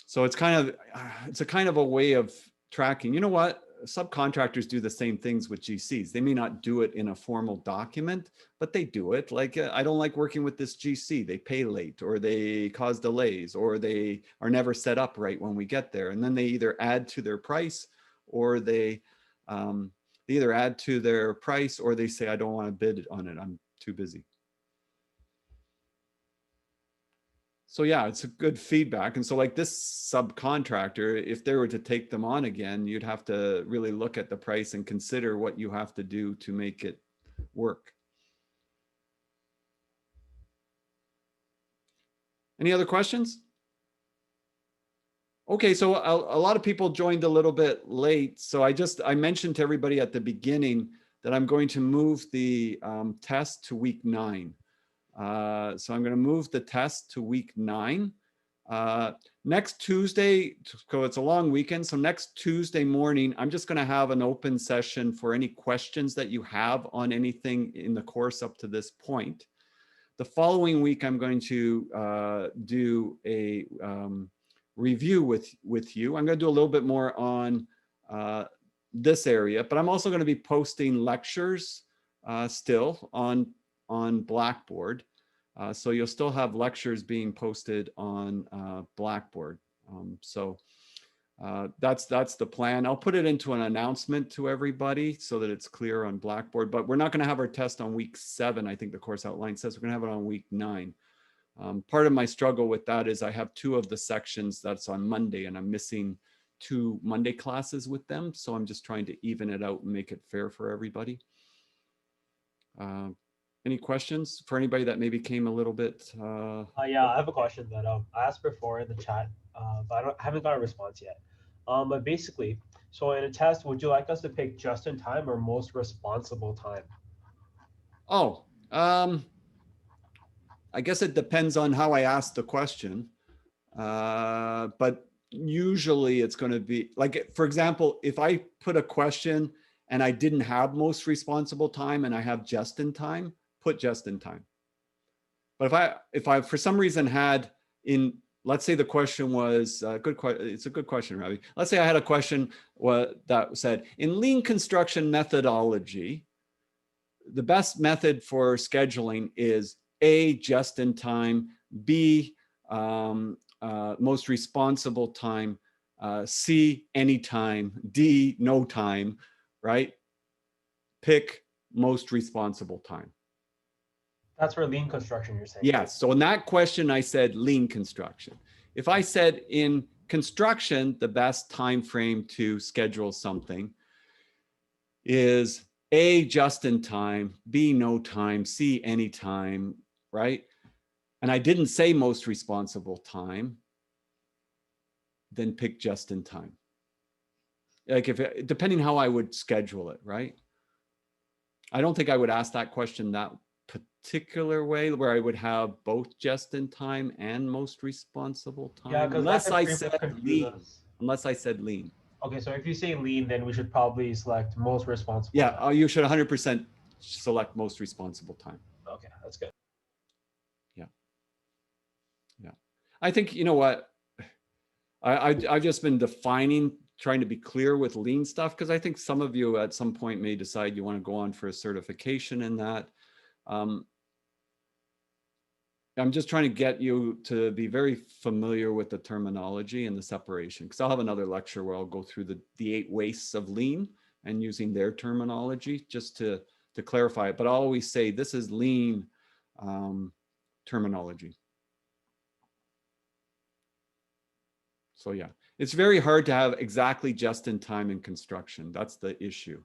[SPEAKER 1] So it's a kind of a way of tracking. You know what? Subcontractors do the same things with GCs. They may not do it in a formal document, but they do it. Like, I don't like working with this GC. They pay late, or they cause delays, or they are never set up right when we get there. And then they either add to their price, or they either add to their price, or they say, I don't want to bid on it, I'm too busy. So yeah, it's a good feedback. And so like this subcontractor, if they were to take them on again, you'd have to really look at the price and consider what you have to do to make it work. Any other questions? Okay, so a lot of people joined a little bit late. So I mentioned to everybody at the beginning that I'm going to move the test to week 9. So I'm going to move the test to week 9. Next Tuesday, so it's a long weekend. So next Tuesday morning, I'm just going to have an open session for any questions that you have on anything in the course up to this point. The following week, I'm going to do a review with you. I'm going to do a little bit more on this area, but I'm also going to be posting lectures still on Blackboard. So you'll still have lectures being posted on Blackboard. So that's the plan. I'll put it into an announcement to everybody so that it's clear on Blackboard, but we're not going to have our test on week 7. I think the course outline says we're going to have it on week 9. Part of my struggle with that is I have 2 of the sections that's on Monday, and I'm missing 2 Monday classes with them. So I'm just trying to even it out and make it fair for everybody. Any questions for anybody that maybe came a little bit?
[SPEAKER 2] Yeah, I have a question that I asked before in the chat, but I haven't got a response yet. But basically, so in a test, would you like us to pick just in time or most responsible time?
[SPEAKER 1] Oh, I guess it depends on how I ask the question. But usually it's going to be like, for example, if I put a question and I didn't have most responsible time and I have just in time, put just in time. But if I for some reason had let's say the question was it's a good question, Ravi. Let's say I had a question that said, in lean construction methodology, the best method for scheduling is A, just in time, B, most responsible time, C, anytime, D, no time, right? Pick most responsible time. That's for lean construction, you're saying? Yes. So in that question, I said lean construction. If I said in construction, the best time frame to schedule something is A, just in time, B, no time, C, anytime, right? And I didn't say most responsible time, then pick just in time. Like if it, depending how I would schedule it, right? I don't think I would ask that question that particular way where I would have both just in time and most responsible time.
[SPEAKER 2] Yeah, because
[SPEAKER 1] unless I said lean.
[SPEAKER 2] us.
[SPEAKER 1] Unless I said lean.
[SPEAKER 2] Okay, so if you say lean, then we should probably select most responsible.
[SPEAKER 1] Yeah,
[SPEAKER 2] time.
[SPEAKER 1] oh, you should 100% select most responsible time.
[SPEAKER 2] Okay, that's good.
[SPEAKER 1] Yeah. I think, you know what? I've just been defining, trying to be clear with lean stuff, because I think some of you at some point may decide you want to go on for a certification in that. I'm just trying to get you to be very familiar with the terminology and the separation, because I'll have another lecture where I'll go through the 8 wastes of lean and using their terminology just to clarify it. But I always say this is lean terminology. So yeah, it's very hard to have exactly just in time in construction. That's the issue.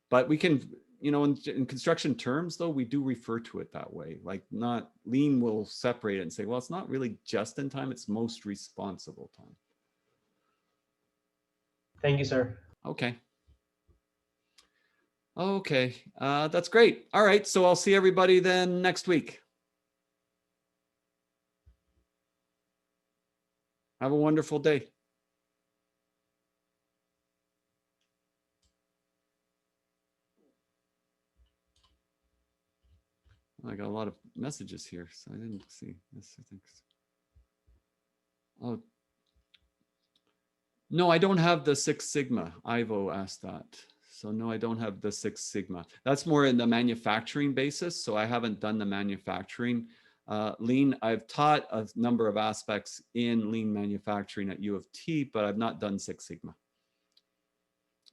[SPEAKER 1] But we can, you know, in construction terms, though, we do refer to it that way. Like not lean will separate it and say, well, it's not really just in time, it's most responsible time.
[SPEAKER 2] Thank you, sir.
[SPEAKER 1] Okay. Okay, that's great. All right, so I'll see everybody then next week. Have a wonderful day. I got a lot of messages here, so I didn't see this. I think. Oh, no, I don't have the Six Sigma. Ivo asked that. So no, I don't have the Six Sigma. That's more in the manufacturing basis. So I haven't done the manufacturing. Lean, I've taught a number of aspects in lean manufacturing at U of T, but I've not done Six Sigma.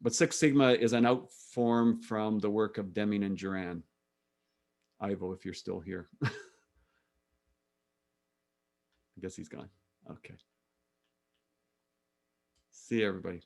[SPEAKER 1] But Six Sigma is an outform from the work of Deming and Duran. Ivo, if you're still here. I guess he's gone. Okay. See you, everybody.